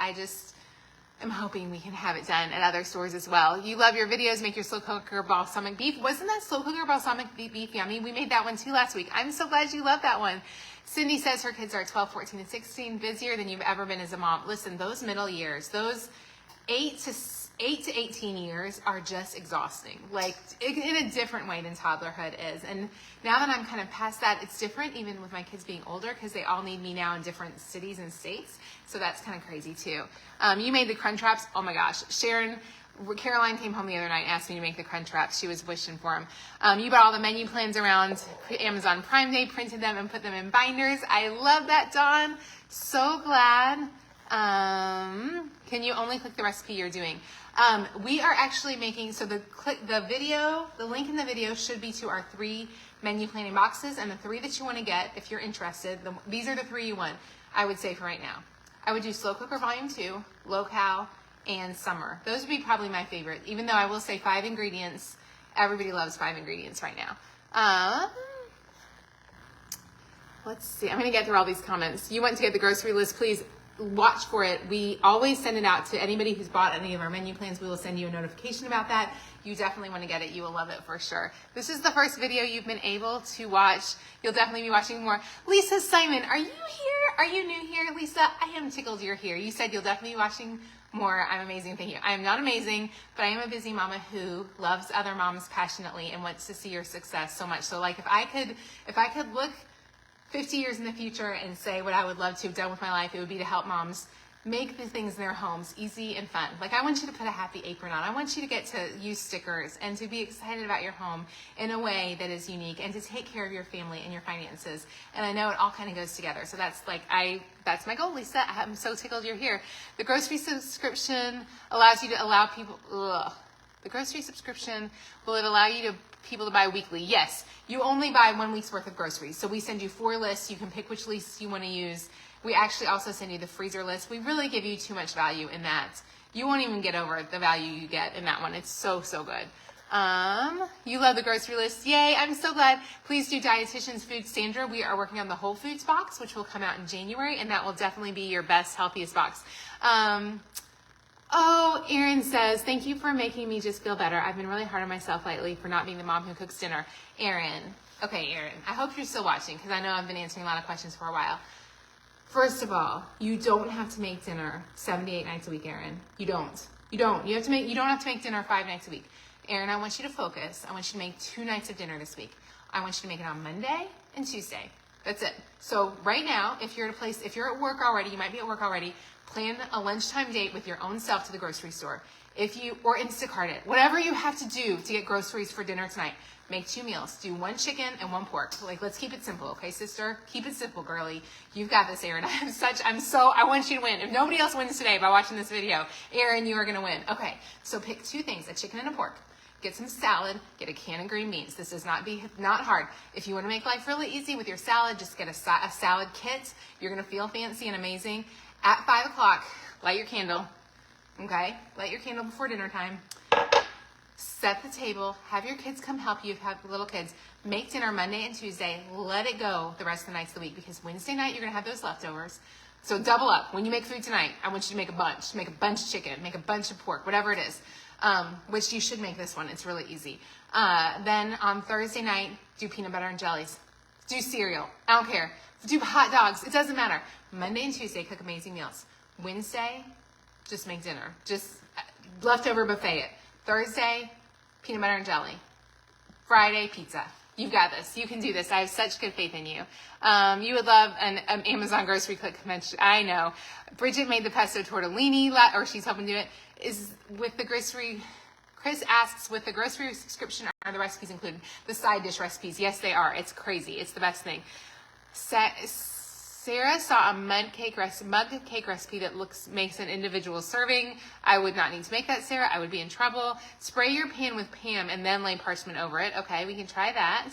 I'm hoping we can have it done at other stores as well. You love your videos. Make your slow cooker balsamic beef. Wasn't that slow cooker balsamic beef yummy? We made that one too last week. I'm so glad you love that one. Cindy says her kids are 12, 14, and 16, busier than you've ever been as a mom. Listen, those middle years, those 8 to 18 years are just exhausting, like in a different way than toddlerhood is. And now that I'm kind of past that, it's different even with my kids being older because they all need me now in different cities and states. So that's kind of crazy too. You made the crunch wraps. Oh my gosh. Caroline came home the other night and asked me to make the crunch wraps. She was wishing for them. You bought all the menu plans around Amazon Prime Day, printed them, and put them in binders. I love that, Dawn. So glad. Can you only click the recipe you're doing? We are actually making, so the link in the video should be to our 3 menu planning boxes, and the 3 that you want to get, if you're interested, these are the 3 you want, I would say for right now. I would do Slow Cooker Volume 2, Low Cal, and Summer. Those would be probably my favorite, even though I will say 5 ingredients. Everybody loves 5 ingredients right now. Let's see. I'm going to get through all these comments. You want to get the grocery list, please. watch for it. We always send it out to anybody who's bought any of our menu plans. We will send you a notification about that. You definitely want to get it. You will love it for sure. This is the first video you've been able to watch. You'll definitely be watching more. Lisa Simon, are you here? Are you new here? Lisa, I am tickled you're here. You said you'll definitely be watching more. I'm amazing. Thank you. I am not amazing, but I am a busy mama who loves other moms passionately and wants to see your success so much. So like if I could look 50 years in the future and say what I would love to have done with my life, it would be to help moms make the things in their homes easy and fun. Like I want you to put a happy apron on. I want you to get to use stickers and to be excited about your home in a way that is unique and to take care of your family and your finances. And I know it all kind of goes together. So that's that's my goal, Lisa. I'm so tickled you're here. The grocery subscription allows you to allow people, the grocery subscription, will it allow you to people to buy weekly? Yes. You only buy 1 week's worth of groceries. So we send you 4 lists. You can pick which list you want to use. We actually also send you the freezer list. We really give you too much value in that. You won't even get over the value you get in that one. It's so, so good. You love the grocery list. Yay, I'm so glad. Please do Dietitian's Food. Sandra, we are working on the Whole Foods box, which will come out in January, and that will definitely be your best, healthiest box. Oh, Erin says, thank you for making me just feel better. I've been really hard on myself lately for not being the mom who cooks dinner. Erin. Okay, Erin, I hope you're still watching because I know I've been answering a lot of questions for a while. First of all, you don't have to make dinner 78 nights a week, Erin. You don't. You don't have to make dinner 5 nights a week. Erin, I want you to focus. I want you to make 2 nights of dinner this week. I want you to make it on Monday and Tuesday. That's it. So right now, if you're at work already, you might be at work already, plan a lunchtime date with your own self to the grocery store. Or Instacart it. Whatever you have to do to get groceries for dinner tonight. Make 2 meals. Do 1 chicken and 1 pork. Like, let's keep it simple, okay, sister? Keep it simple, girly. You've got this, Erin. I want you to win. If nobody else wins today by watching this video, Erin, you are going to win. Okay, so pick 2 things, a chicken and a pork. Get some salad, get a can of green beans. This is not hard. If you want to make life really easy with your salad, just get a salad kit. You're going to feel fancy and amazing. At 5 o'clock, light your candle, okay? Light your candle before dinner time. Set the table. Have your kids come help you if you have little kids. Make dinner Monday and Tuesday. Let it go the rest of the nights of the week because Wednesday night you're going to have those leftovers. So double up. When you make food tonight, I want you to make a bunch. Make a bunch of chicken. Make a bunch of pork. Whatever it is. Which you should make this one. It's really easy. Then on Thursday night, do peanut butter and jellies. Do cereal. I don't care. Do hot dogs. It doesn't matter. Monday and Tuesday, cook amazing meals. Wednesday, just make dinner. Just leftover buffet it. Thursday, peanut butter and jelly. Friday, pizza. You've got this. You can do this. I have such good faith in you. You would love an Amazon grocery click convention. I know. Bridget made the pesto tortellini, or she's helping do it. Is with the grocery. Chris asks, with the grocery subscription, are the recipes included? The side dish recipes. Yes, they are. It's crazy. It's the best thing. Sarah saw a mug cake recipe that makes an individual serving. I would not need to make that, Sarah. I would be in trouble. Spray your pan with Pam and then lay parchment over it. Okay, we can try that.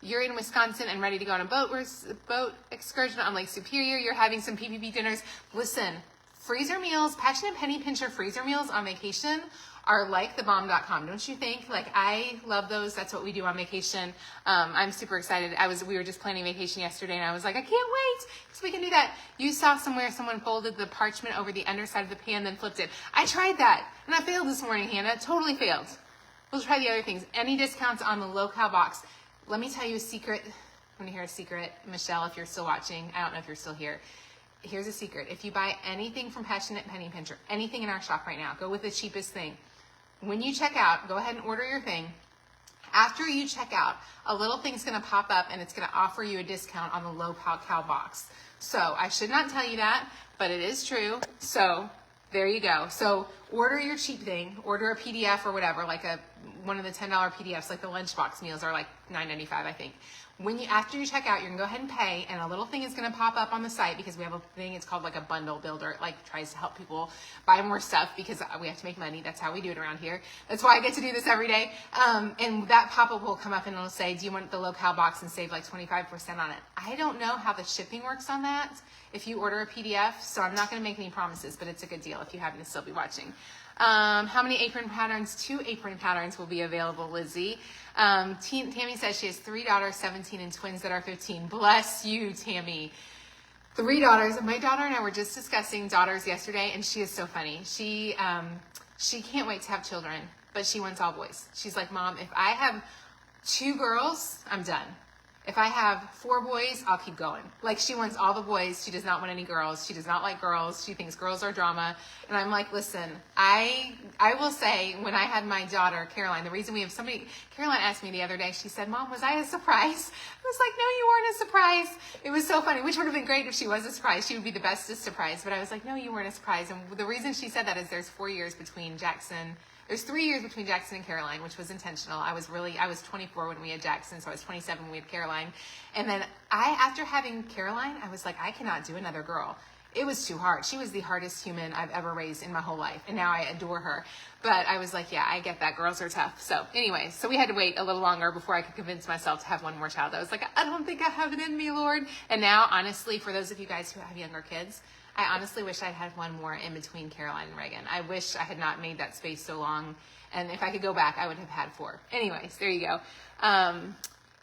You're in Wisconsin and ready to go on a boat excursion on Lake Superior. You're having some PPP dinners. Listen, freezer meals, Passionate Penny Pincher freezer meals on vacation are like thebomb.com, don't you think? Like, I love those. That's what we do on vacation. I'm super excited. We were just planning vacation yesterday, and I was like, I can't wait because we can do that. You saw somewhere someone folded the parchment over the underside of the pan, then flipped it. I tried that, and I failed this morning, Hannah. Totally failed. We'll try the other things. Any discounts on the low-cal box? Let me tell you a secret. I'm going to hear a secret. Michelle, if you're still watching, I don't know if you're still here. Here's a secret. If you buy anything from Passionate Penny Pincher, anything in our shop right now, go with the cheapest thing. When you check out, go ahead and order your thing. After you check out, a little thing's going to pop up and it's going to offer you a discount on the low-cal box. So I should not tell you that, but it is true. So there you go. So order your cheap thing. Order a PDF or whatever, like one of the $10 PDFs, like the lunchbox meals are like $9.95, I think. After you check out, you're gonna go ahead and pay, and a little thing is gonna pop up on the site because we have a thing. It's called like a bundle builder. It like tries to help people buy more stuff because we have to make money. That's how we do it around here. That's why I get to do this every day. And that pop-up will come up and it'll say, "Do you want the low-cal box and save like 25% on it?" I don't know how the shipping works on that if you order a PDF, so I'm not gonna make any promises, but it's a good deal if you happen to still be watching. How many apron patterns? 2 apron patterns will be available, Lizzie. Tammy says she has 3 daughters, 17, and twins that are 15. Bless you, Tammy. 3 daughters. My daughter and I were just discussing daughters yesterday, and she is so funny. She can't wait to have children, but she wants all boys. She's like, Mom, if I have 2 girls, I'm done. If I have 4 boys, I'll keep going. Like, she wants all the boys. She does not want any girls. She does not like girls. She thinks girls are drama. And I'm like, listen, I will say, when I had my daughter, Caroline, the reason we have somebody, Caroline asked me the other day, she said, Mom, was I a surprise? I was like, no, you weren't a surprise. It was so funny, which would have been great if she was a surprise. She would be the bestest surprise. But I was like, no, you weren't a surprise. And the reason she said that is there's 4 years between Jackson. There's 3 years between Jackson and Caroline, which was intentional. I was 24 when we had Jackson, so I was 27 when we had Caroline. And then after having Caroline, I was like, I cannot do another girl. It was too hard. She was the hardest human I've ever raised in my whole life, and now I adore her. But I was like, yeah, I get that. Girls are tough. So anyway, so we had to wait a little longer before I could convince myself to have one more child. I was like, I don't think I have it in me, Lord. And now, honestly, for those of you guys who have younger kids, I honestly wish I'd had one more in between Caroline and Reagan. I wish I had not made that space so long. And if I could go back, I would have had 4. Anyways, there you go.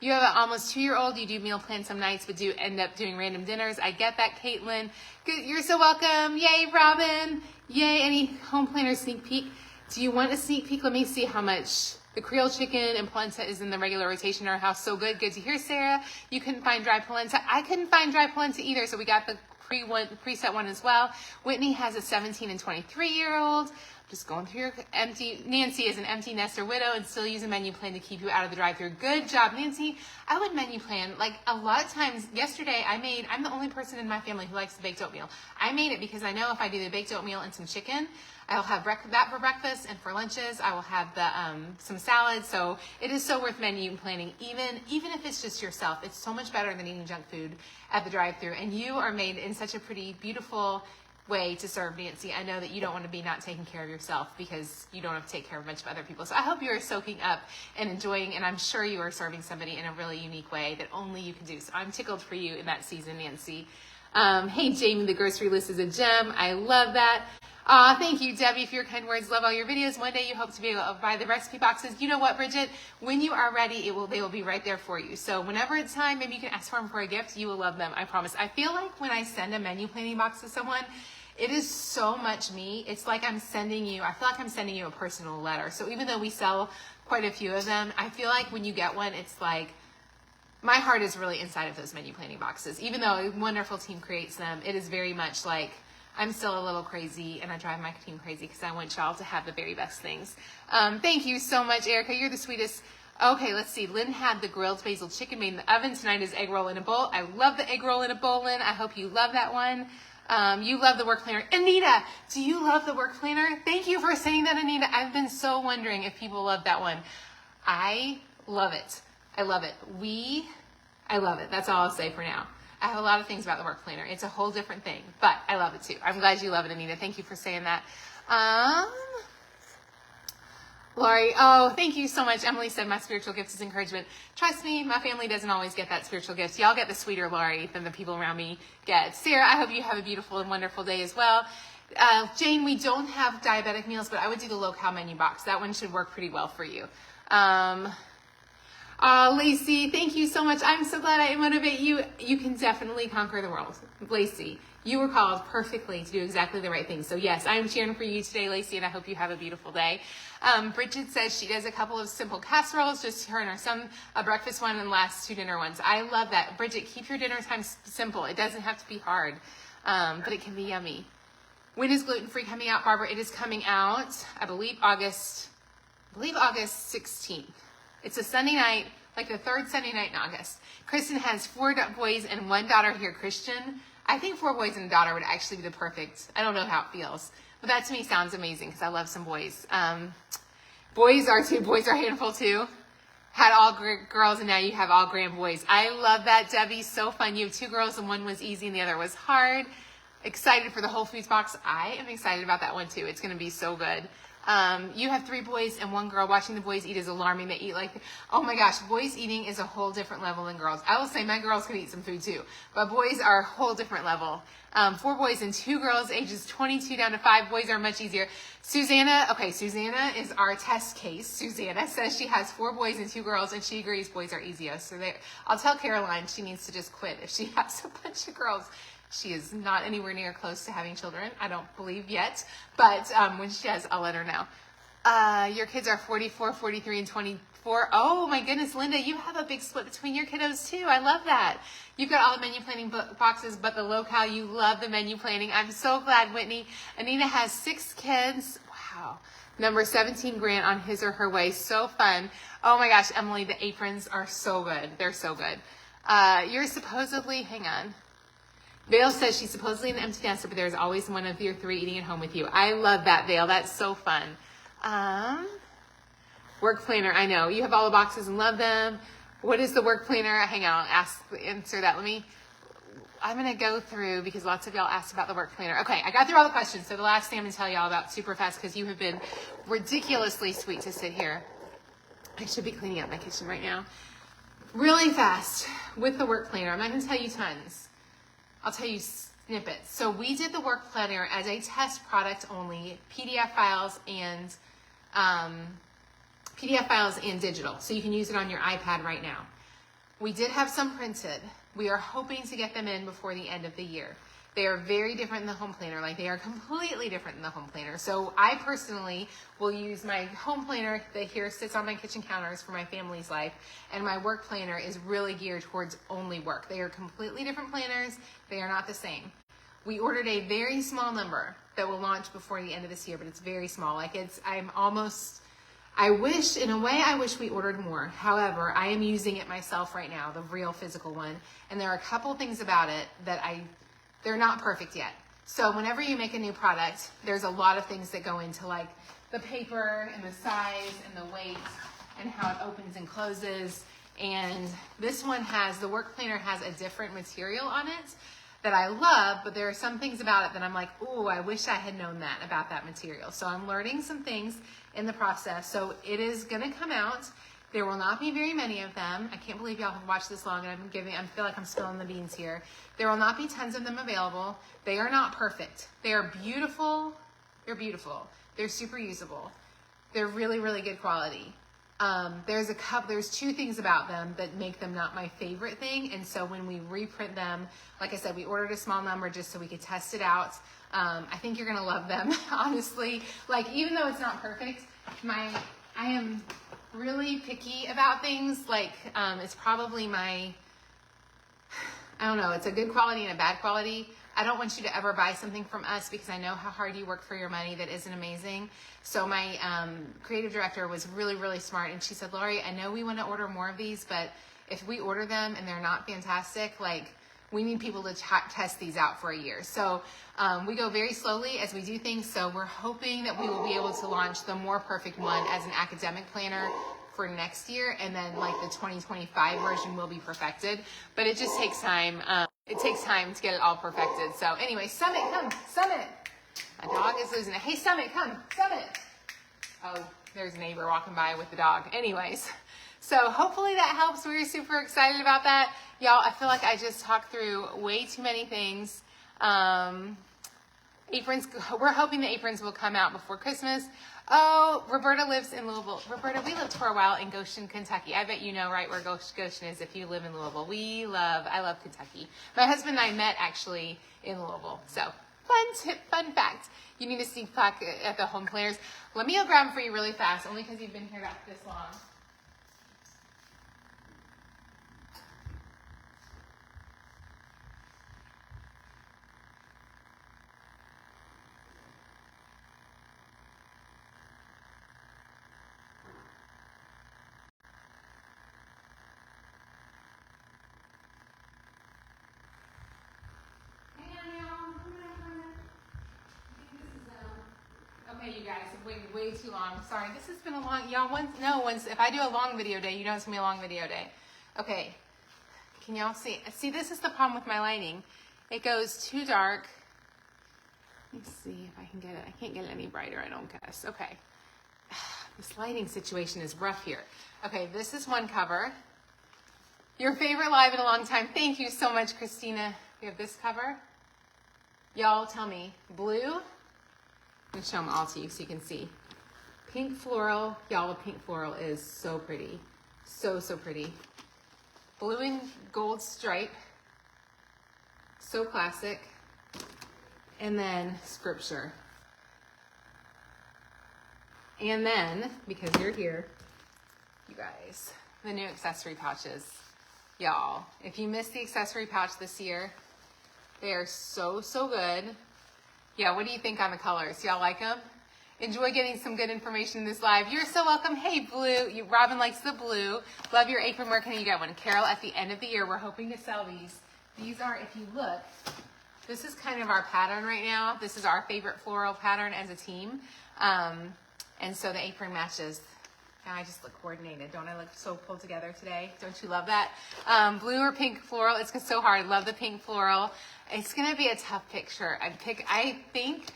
You have an almost 2-year-old. You do meal plan some nights, but do end up doing random dinners. I get that, Caitlin. Good. You're so welcome. Yay, Robin. Yay, any home planner sneak peek? Do you want a sneak peek? Let me see how much the Creole chicken and polenta is in the regular rotation in our house. So good. Good to hear, Sarah. You couldn't find dry polenta. I couldn't find dry polenta either, so we got the preset one as well. Whitney has a 17 and 23-year-old. Just going through your Nancy is an empty nester widow and still use a menu plan to keep you out of the drive-thru. Good job, Nancy. I would menu plan. Like, a lot of times, yesterday I'm the only person in my family who likes the baked oatmeal. I made it because I know if I do the baked oatmeal and some chicken, I'll have that for breakfast, and for lunches, I will have the some salad. So it is so worth menu planning, even if it's just yourself. It's so much better than eating junk food at the drive-thru. And you are made in such a pretty, beautiful way to serve, Nancy. I know that you don't want to be not taking care of yourself because you don't have to take care of a bunch of other people. So I hope you are soaking up and enjoying, and I'm sure you are serving somebody in a really unique way that only you can do. So I'm tickled for you in that season, Nancy. Hey, Jamie, the grocery list is a gem. I love that. Thank you, Debbie, for your kind words. Love all your videos. One day you hope to be able to buy the recipe boxes. You know what, Bridget? When you are ready, they will be right there for you. So whenever it's time, maybe you can ask for them for a gift. You will love them, I promise. I feel like when I send a menu planning box to someone, it is so much me. It's like I feel like I'm sending you a personal letter. So even though we sell quite a few of them, I feel like when you get one, it's like, my heart is really inside of those menu planning boxes. Even though a wonderful team creates them, it is very much like, I'm still a little crazy, and I drive my team crazy because I want y'all to have the very best things. Thank you so much, Erica. You're the sweetest. Okay, let's see. Lynn had the grilled basil chicken made in the oven. Tonight is egg roll in a bowl. I love the egg roll in a bowl, Lynn. I hope you love that one. You love the work planner. Anita, do you love the work planner? Thank you for saying that, Anita. I've been so wondering if people love that one. I love it. I love it. I love it. That's all I'll say for now. I have a lot of things about the work planner. It's a whole different thing, but I love it too. I'm glad you love it, Anita. Thank you for saying that. Lori, oh, thank you so much. Emily said my spiritual gift is encouragement. Trust me, my family doesn't always get that spiritual gift. Y'all get the sweeter Lori than the people around me get. Sarah, I hope you have a beautiful and wonderful day as well. Jane, we don't have diabetic meals, but I would do the low-cal menu box. That one should work pretty well for you. Lacey, thank you so much. I'm so glad I motivate you. You can definitely conquer the world. Lacey, you were called perfectly to do exactly the right thing. So yes, I'm cheering for you today, Lacey, and I hope you have a beautiful day. Bridget says she does a couple of simple casseroles, just her and her son, a breakfast one and last 2 dinner ones. I love that. Bridget, keep your dinner time simple. It doesn't have to be hard, but it can be yummy. When is gluten-free coming out, Barbara? It is coming out, I believe August 16th. It's a Sunday night, like the 3rd Sunday night in August. Kristen has 4 boys and 1 daughter here, Christian. I think 4 boys and a daughter would actually be the perfect. I don't know how it feels, but that to me sounds amazing because I love some boys. Boys are a handful too. Had all girls and now you have all grand boys. I love that, Debbie. So fun. You have 2 girls and one was easy and the other was hard. Excited for the Whole Foods box. I am excited about that one too. It's going to be so good. You have 3 boys and 1 girl. Watching the boys eat is alarming. They eat like, oh my gosh, boys eating is a whole different level than girls. I will say my girls can eat some food too, but boys are a whole different level. 4 boys and 2 girls, ages 22 down to 5. Boys are much easier. Susanna is our test case. Susanna says she has 4 boys and 2 girls, and she agrees boys are easier. So I'll tell Caroline she needs to just quit if she has a bunch of girls. She is not anywhere near close to having children, I don't believe yet, but when she has, I'll let her know. Your kids are 44, 43, and 24. Oh my goodness, Linda, you have a big split between your kiddos too. I love that. You've got all the menu planning boxes, but the locale, you love the menu planning. I'm so glad, Whitney. Anita has 6 kids. Wow. Number 17 grant on his or her way. So fun. Oh my gosh, Emily, the aprons are so good. They're so good. You're supposedly, hang on. Vale says she's supposedly an empty nester, but there's always one of your 3 eating at home with you. I love that, Vale. That's so fun. Work planner. I know you have all the boxes and love them. What is the work planner? Hang on, answer that. I'm going to go through because lots of y'all asked about the work planner. Okay, I got through all the questions. So the last thing I'm going to tell y'all about super fast because you have been ridiculously sweet to sit here. I should be cleaning up my kitchen right now. Really fast with the work planner. I'm not going to tell you tons. I'll tell you snippets. So we did the work planner as a test product only, PDF files and digital. So you can use it on your iPad right now. We did have some printed. We are hoping to get them in before the end of the year. They are very different than the home planner. Like they are completely different than the home planner. So I personally will use my home planner that here sits on my kitchen counters for my family's life. And my work planner is really geared towards only work. They are completely different planners. They are not the same. We ordered a very small number that will launch before the end of this year, but it's very small. Like I wish we ordered more. However, I am using it myself right now, the real physical one. And there are a couple things about it that they're not perfect yet. So whenever you make a new product, there's a lot of things that go into like the paper and the size and the weight and how it opens and closes. And this one the work planner has a different material on it that I love, but there are some things about it that I'm like, ooh, I wish I had known that about that material. So I'm learning some things in the process. So it is gonna come out. There will not be very many of them. I can't believe y'all have watched this long and I feel like I'm spilling the beans here. There will not be tons of them available. They are not perfect. They are beautiful. They're beautiful. They're super usable. They're really, really good quality. There's 2 things about them that make them not my favorite thing. And so when we reprint them, like I said, we ordered a small number just so we could test it out. I think you're going to love them, honestly. Like, even though it's not perfect, I am really picky about things. Like, it's probably I don't know, it's a good quality and a bad quality. I don't want you to ever buy something from us because I know how hard you work for your money that isn't amazing. So my creative director was really, really smart. And she said, Lori, I know we want to order more of these, but if we order them and they're not fantastic, like we need people to test these out for a year. So we go very slowly as we do things. So we're hoping that we will be able to launch the more perfect one as an academic planner for next year. And then like the 2025 version will be perfected, but it just takes time. It takes time to get it all perfected. So anyway, Summit, come, Summit. My dog is losing it. Hey, Summit, come, Summit. Oh, there's a neighbor walking by with the dog. Anyways, so hopefully that helps. We're super excited about that. Y'all, I feel like I just talked through way too many things. Aprons, we're hoping the aprons will come out before Christmas. Oh, Roberta lives in Louisville. Roberta, we lived for a while in Goshen, Kentucky. I bet you know right where Goshen is if you live in Louisville. I love Kentucky. My husband and I met actually in Louisville. So, fun fact. You need to sneak back at the home planners. Let me go grab them for you really fast, only because you've been here this long. Okay, you guys have waited way too long. Sorry, this has been a long, if I do a long video day, you know it's gonna be a long video day. Okay, can y'all see? See, this is the problem with my lighting. It goes too dark. Let me see if I can get it. I can't get it any brighter, I don't guess. Okay, this lighting situation is rough here. Okay, this is one cover. Your favorite live in a long time. Thank you so much, Christina. We have this cover. Y'all tell me, blue. I'm going to show them all to you so you can see. Pink floral. Y'all, the pink floral is so pretty. So, so pretty. Blue and gold stripe. So classic. And then scripture. And then, because you're here, you guys, the new accessory pouches. Y'all, if you missed the accessory pouch this year, they are so, so good. Yeah, what do you think on the colors? Y'all like them? Enjoy getting some good information in this live. You're so welcome. Hey, blue. Robin likes the blue. Love your apron. Where can you get one? Carol, at the end of the year, we're hoping to sell these. These are, if you look, this is kind of our pattern right now. This is our favorite floral pattern as a team. And so the apron matches. Now I just look coordinated. Don't I look so pulled together today? Don't you love that? Blue or pink floral. It's so hard. Love the pink floral. It's going to be a tough picture. I think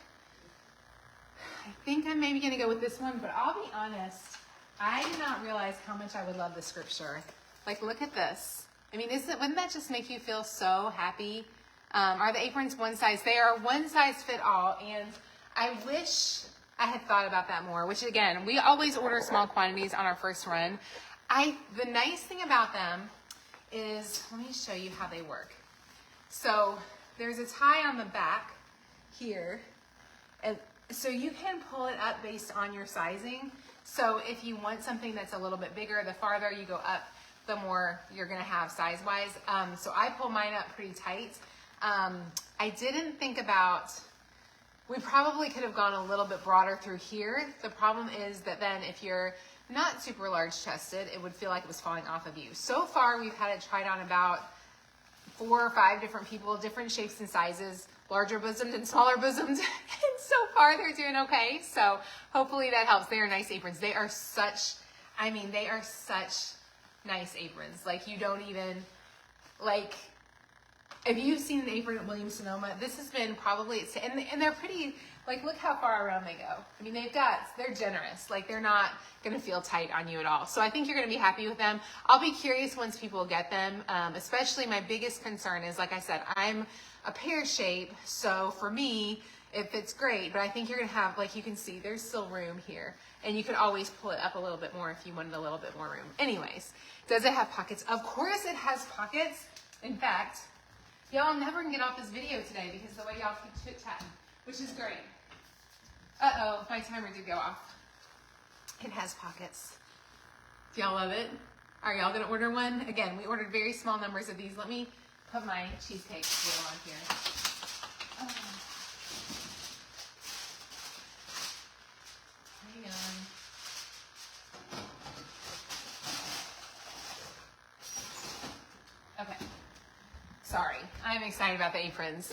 I'm maybe going to go with this one, but I'll be honest. I did not realize how much I would love the scripture. Like, look at this. I mean, wouldn't that just make you feel so happy? Are the aprons one size? They are one size fit all, and I wish I had thought about that more, which again, we always order small quantities on our first run. The nice thing about them is, let me show you how they work. So there's a tie on the back here, and so you can pull it up based on your sizing. So if you want something that's a little bit bigger, the farther you go up, the more you're gonna have size-wise. So I pull mine up pretty tight. I didn't think about, we probably could have gone a little bit broader through here. The problem is that then if you're not super large chested, it would feel like it was falling off of you. So far, we've had it tried on about 4 or 5 different people, different shapes and sizes, larger bosomed and smaller bosomed. And so far they're doing okay. So hopefully that helps. They are nice aprons. They are such, I mean, they are such nice aprons. Like, you don't even, like, if you've seen an apron at Williams-Sonoma, this has been probably, and they're pretty, like, look how far around they go. I mean, they're generous. Like, they're not going to feel tight on you at all. So I think you're going to be happy with them. I'll be curious once people get them, especially my biggest concern is, like I said, I'm a pear shape. So for me, it fits great, but I think you're going to have, like you can see, there's still room here. And you could always pull it up a little bit more if you wanted a little bit more room. Anyways, does it have pockets? Of course it has pockets. In fact, y'all never can get off this video today because the way y'all keep chit-chatting, which is great. Uh-oh, my timer did go off. It has pockets. Do y'all love it? Are y'all gonna order one? Again, we ordered very small numbers of these. Let me put my cheesecake wheel on here. Hang on. Okay. Sorry, I'm excited about the aprons.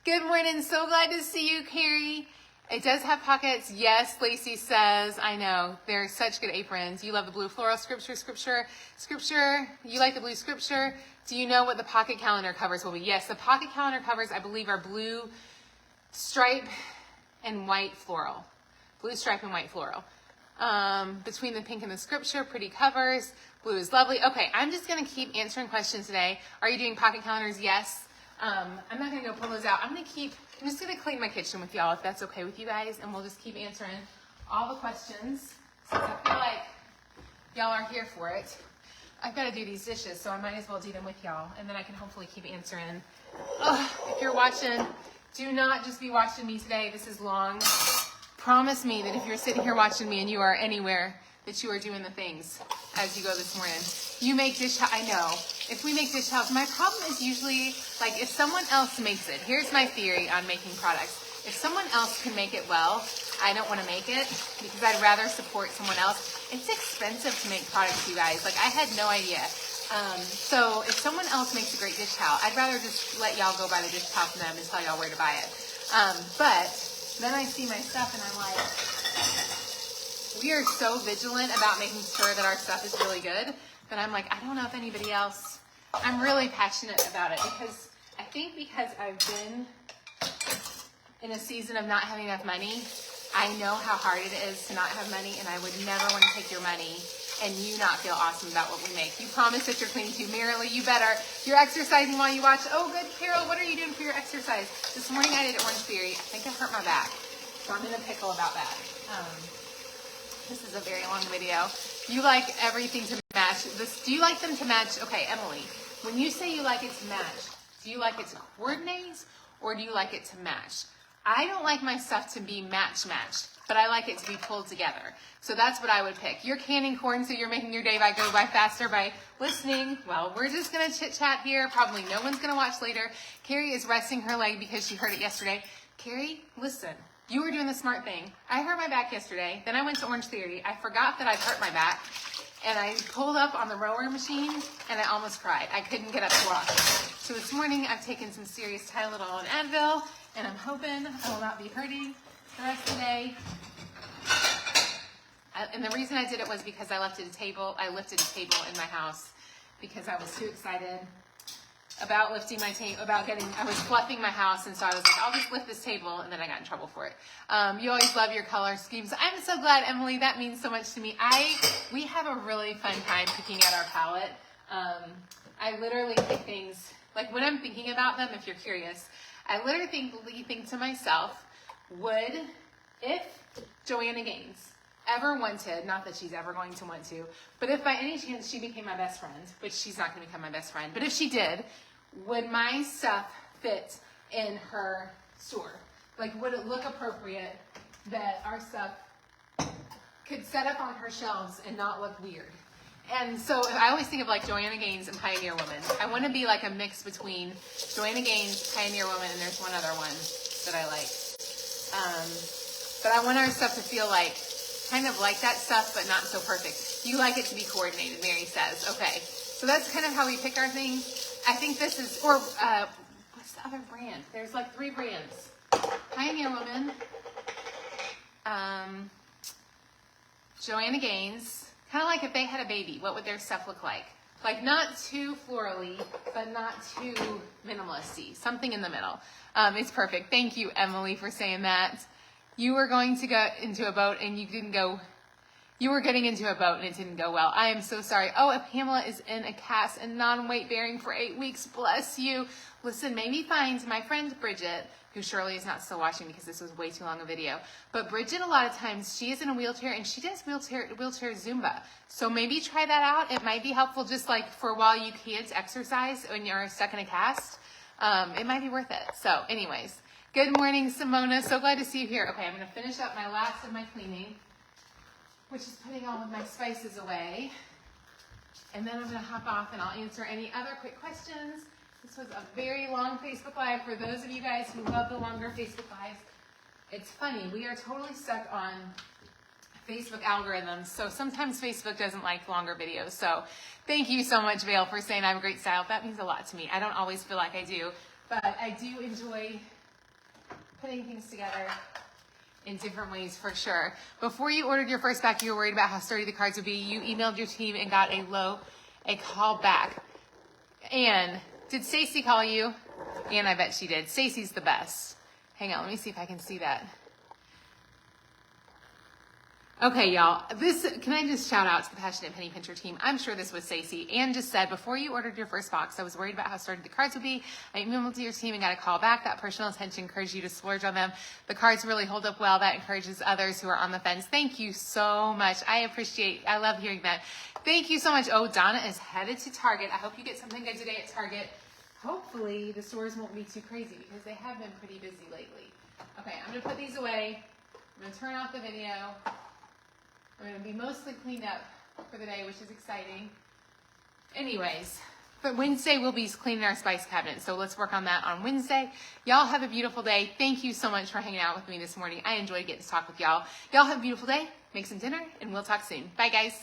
Good morning, so glad to see you, Carrie. It does have pockets. Yes, Lacey says, I know, they're such good aprons. You love the blue floral scripture. You like the blue scripture. Do you know what the pocket calendar covers will be? Yes, the pocket calendar covers, I believe, are blue stripe and white floral. Blue stripe and white floral. Between the pink and the scripture, pretty covers. Blue is lovely. Okay, I'm just going to keep answering questions today. Are you doing pocket calendars? Yes. I'm not going to go pull those out. I'm just going to clean my kitchen with y'all, if that's okay with you guys, and we'll just keep answering all the questions since I feel like y'all are here for it. I've got to do these dishes, so I might as well do them with y'all, and then I can hopefully keep answering. If you're watching, do not just be watching me today. This is long. Promise me that if you're sitting here watching me and you are anywhere, that you are doing the things as you go this morning. You make dish towels. I know. If we make dish towels, my problem is usually, like, if someone else makes it. Here's my theory on making products. If someone else can make it well, I don't want to make it because I'd rather support someone else. It's expensive to make products, you guys. Like, I had no idea. So if someone else makes a great dish towel, I'd rather just let y'all go buy the dish towel from them and tell y'all where to buy it. But then I see my stuff and I'm like, we are so vigilant about making sure that our stuff is really good that I'm like, I don't know if anybody else, I'm really passionate about it because I think because I've been in a season of not having enough money, I know how hard it is to not have money, and I would never want to take your money and you not feel awesome about what we make. You promise that you're clean too. Marilee, you better. You're exercising while you watch. Oh, good. Carol, what are you doing for your exercise? This morning I did Orange Theory. I think I hurt my back, so I'm in a pickle about that. This is a very long video. You like everything to match. Do you like them to match? Okay, Emily, when you say you like it to match, Do you like it to coordinate or do you like it to match? I don't like my stuff to be match, but I like it to be pulled together. So that's what I would pick. You're canning corn, so you're making your day go by faster by listening. Well, we're just gonna chit chat here. Probably no one's gonna watch later. Carrie is resting her leg because she hurt it yesterday. Carrie, listen, you were doing the smart thing. I hurt my back yesterday. Then I went to Orange Theory. I forgot that I'd hurt my back. And I pulled up on the rower machine and I almost cried. I couldn't get up to walk. So this morning I've taken some serious Tylenol and Advil, and I'm hoping I will not be hurting the rest of the day. And the reason I did it was because I lifted a table in my house because I was too excited about lifting my table, I was fluffing my house, and so I was like, I'll just lift this table, and then I got in trouble for it. You always love your color schemes. I'm so glad, Emily, that means so much to me. We have a really fun time picking at our palette. I literally pick things, like when I'm thinking about them, if you're curious, I literally think to myself, if Joanna Gaines ever wanted, not that she's ever going to want to, but if by any chance she became my best friend, which she's not going to become my best friend, but if she did, would my stuff fit in her store? Like, would it look appropriate that our stuff could set up on her shelves and not look weird? And so I always think of like Joanna Gaines and Pioneer Woman. I want to be like a mix between Joanna Gaines, Pioneer Woman, and there's one other one that I like. But I want our stuff to feel like, kind of like that stuff, but not so perfect. You like it to be coordinated, Mary says. Okay, so that's kind of how we pick our things. I think this is, or what's the other brand? There's like 3 brands. Pioneer Woman, Joanna Gaines. Kind of like if they had a baby, what would their stuff look like? Like not too florally, but not too minimalisty. Something in the middle. It's perfect. Thank you, Emily, for saying that. You were going to go into a boat and you didn't go. You were getting into a boat and it didn't go well. I am so sorry. Oh, if Pamela is in a cast and non-weight bearing for 8 weeks, bless you. Listen, maybe find my friend Bridget, who surely is not still watching because this was way too long a video. But Bridget, a lot of times, she is in a wheelchair and she does wheelchair Zumba. So maybe try that out. It might be helpful just like for a while you can't exercise when you're stuck in a cast. It might be worth it. So anyways, good morning, Simona. So glad to see you here. Okay, I'm going to finish up my last of my cleaning, which is putting all of my spices away. And then I'm going to hop off and I'll answer any other quick questions. This was a very long Facebook Live for those of you guys who love the longer Facebook Lives. It's funny, we are totally stuck on Facebook algorithms, so sometimes Facebook doesn't like longer videos. So thank you so much, Vale, for saying I have a great style. That means a lot to me. I don't always feel like I do, but I do enjoy putting things together in different ways for sure. Before you ordered your first pack, you were worried about how sturdy the cards would be. You emailed your team and got a call back. And did Stacy call you? And I bet she did. Stacy's the best. Hang on, let me see if I can see that. Okay, y'all. Can I just shout out to the Passionate Penny Pincher team? I'm sure this was Stacy. Ann just said, before you ordered your first box, I was worried about how sturdy the cards would be. I emailed to your team and got a call back. That personal attention encouraged you to splurge on them. The cards really hold up well. That encourages others who are on the fence. Thank you so much. I love hearing that. Thank you so much. Oh, Donna is headed to Target. I hope you get something good today at Target. Hopefully the stores won't be too crazy because they have been pretty busy lately. Okay, I'm going to put these away. I'm going to turn off the video. I'm going to be mostly cleaned up for the day, which is exciting. Anyways, but Wednesday we'll be cleaning our spice cabinet, so let's work on that on Wednesday. Y'all have a beautiful day. Thank you so much for hanging out with me this morning. I enjoyed getting to talk with y'all. Y'all have a beautiful day. Make some dinner, and we'll talk soon. Bye, guys.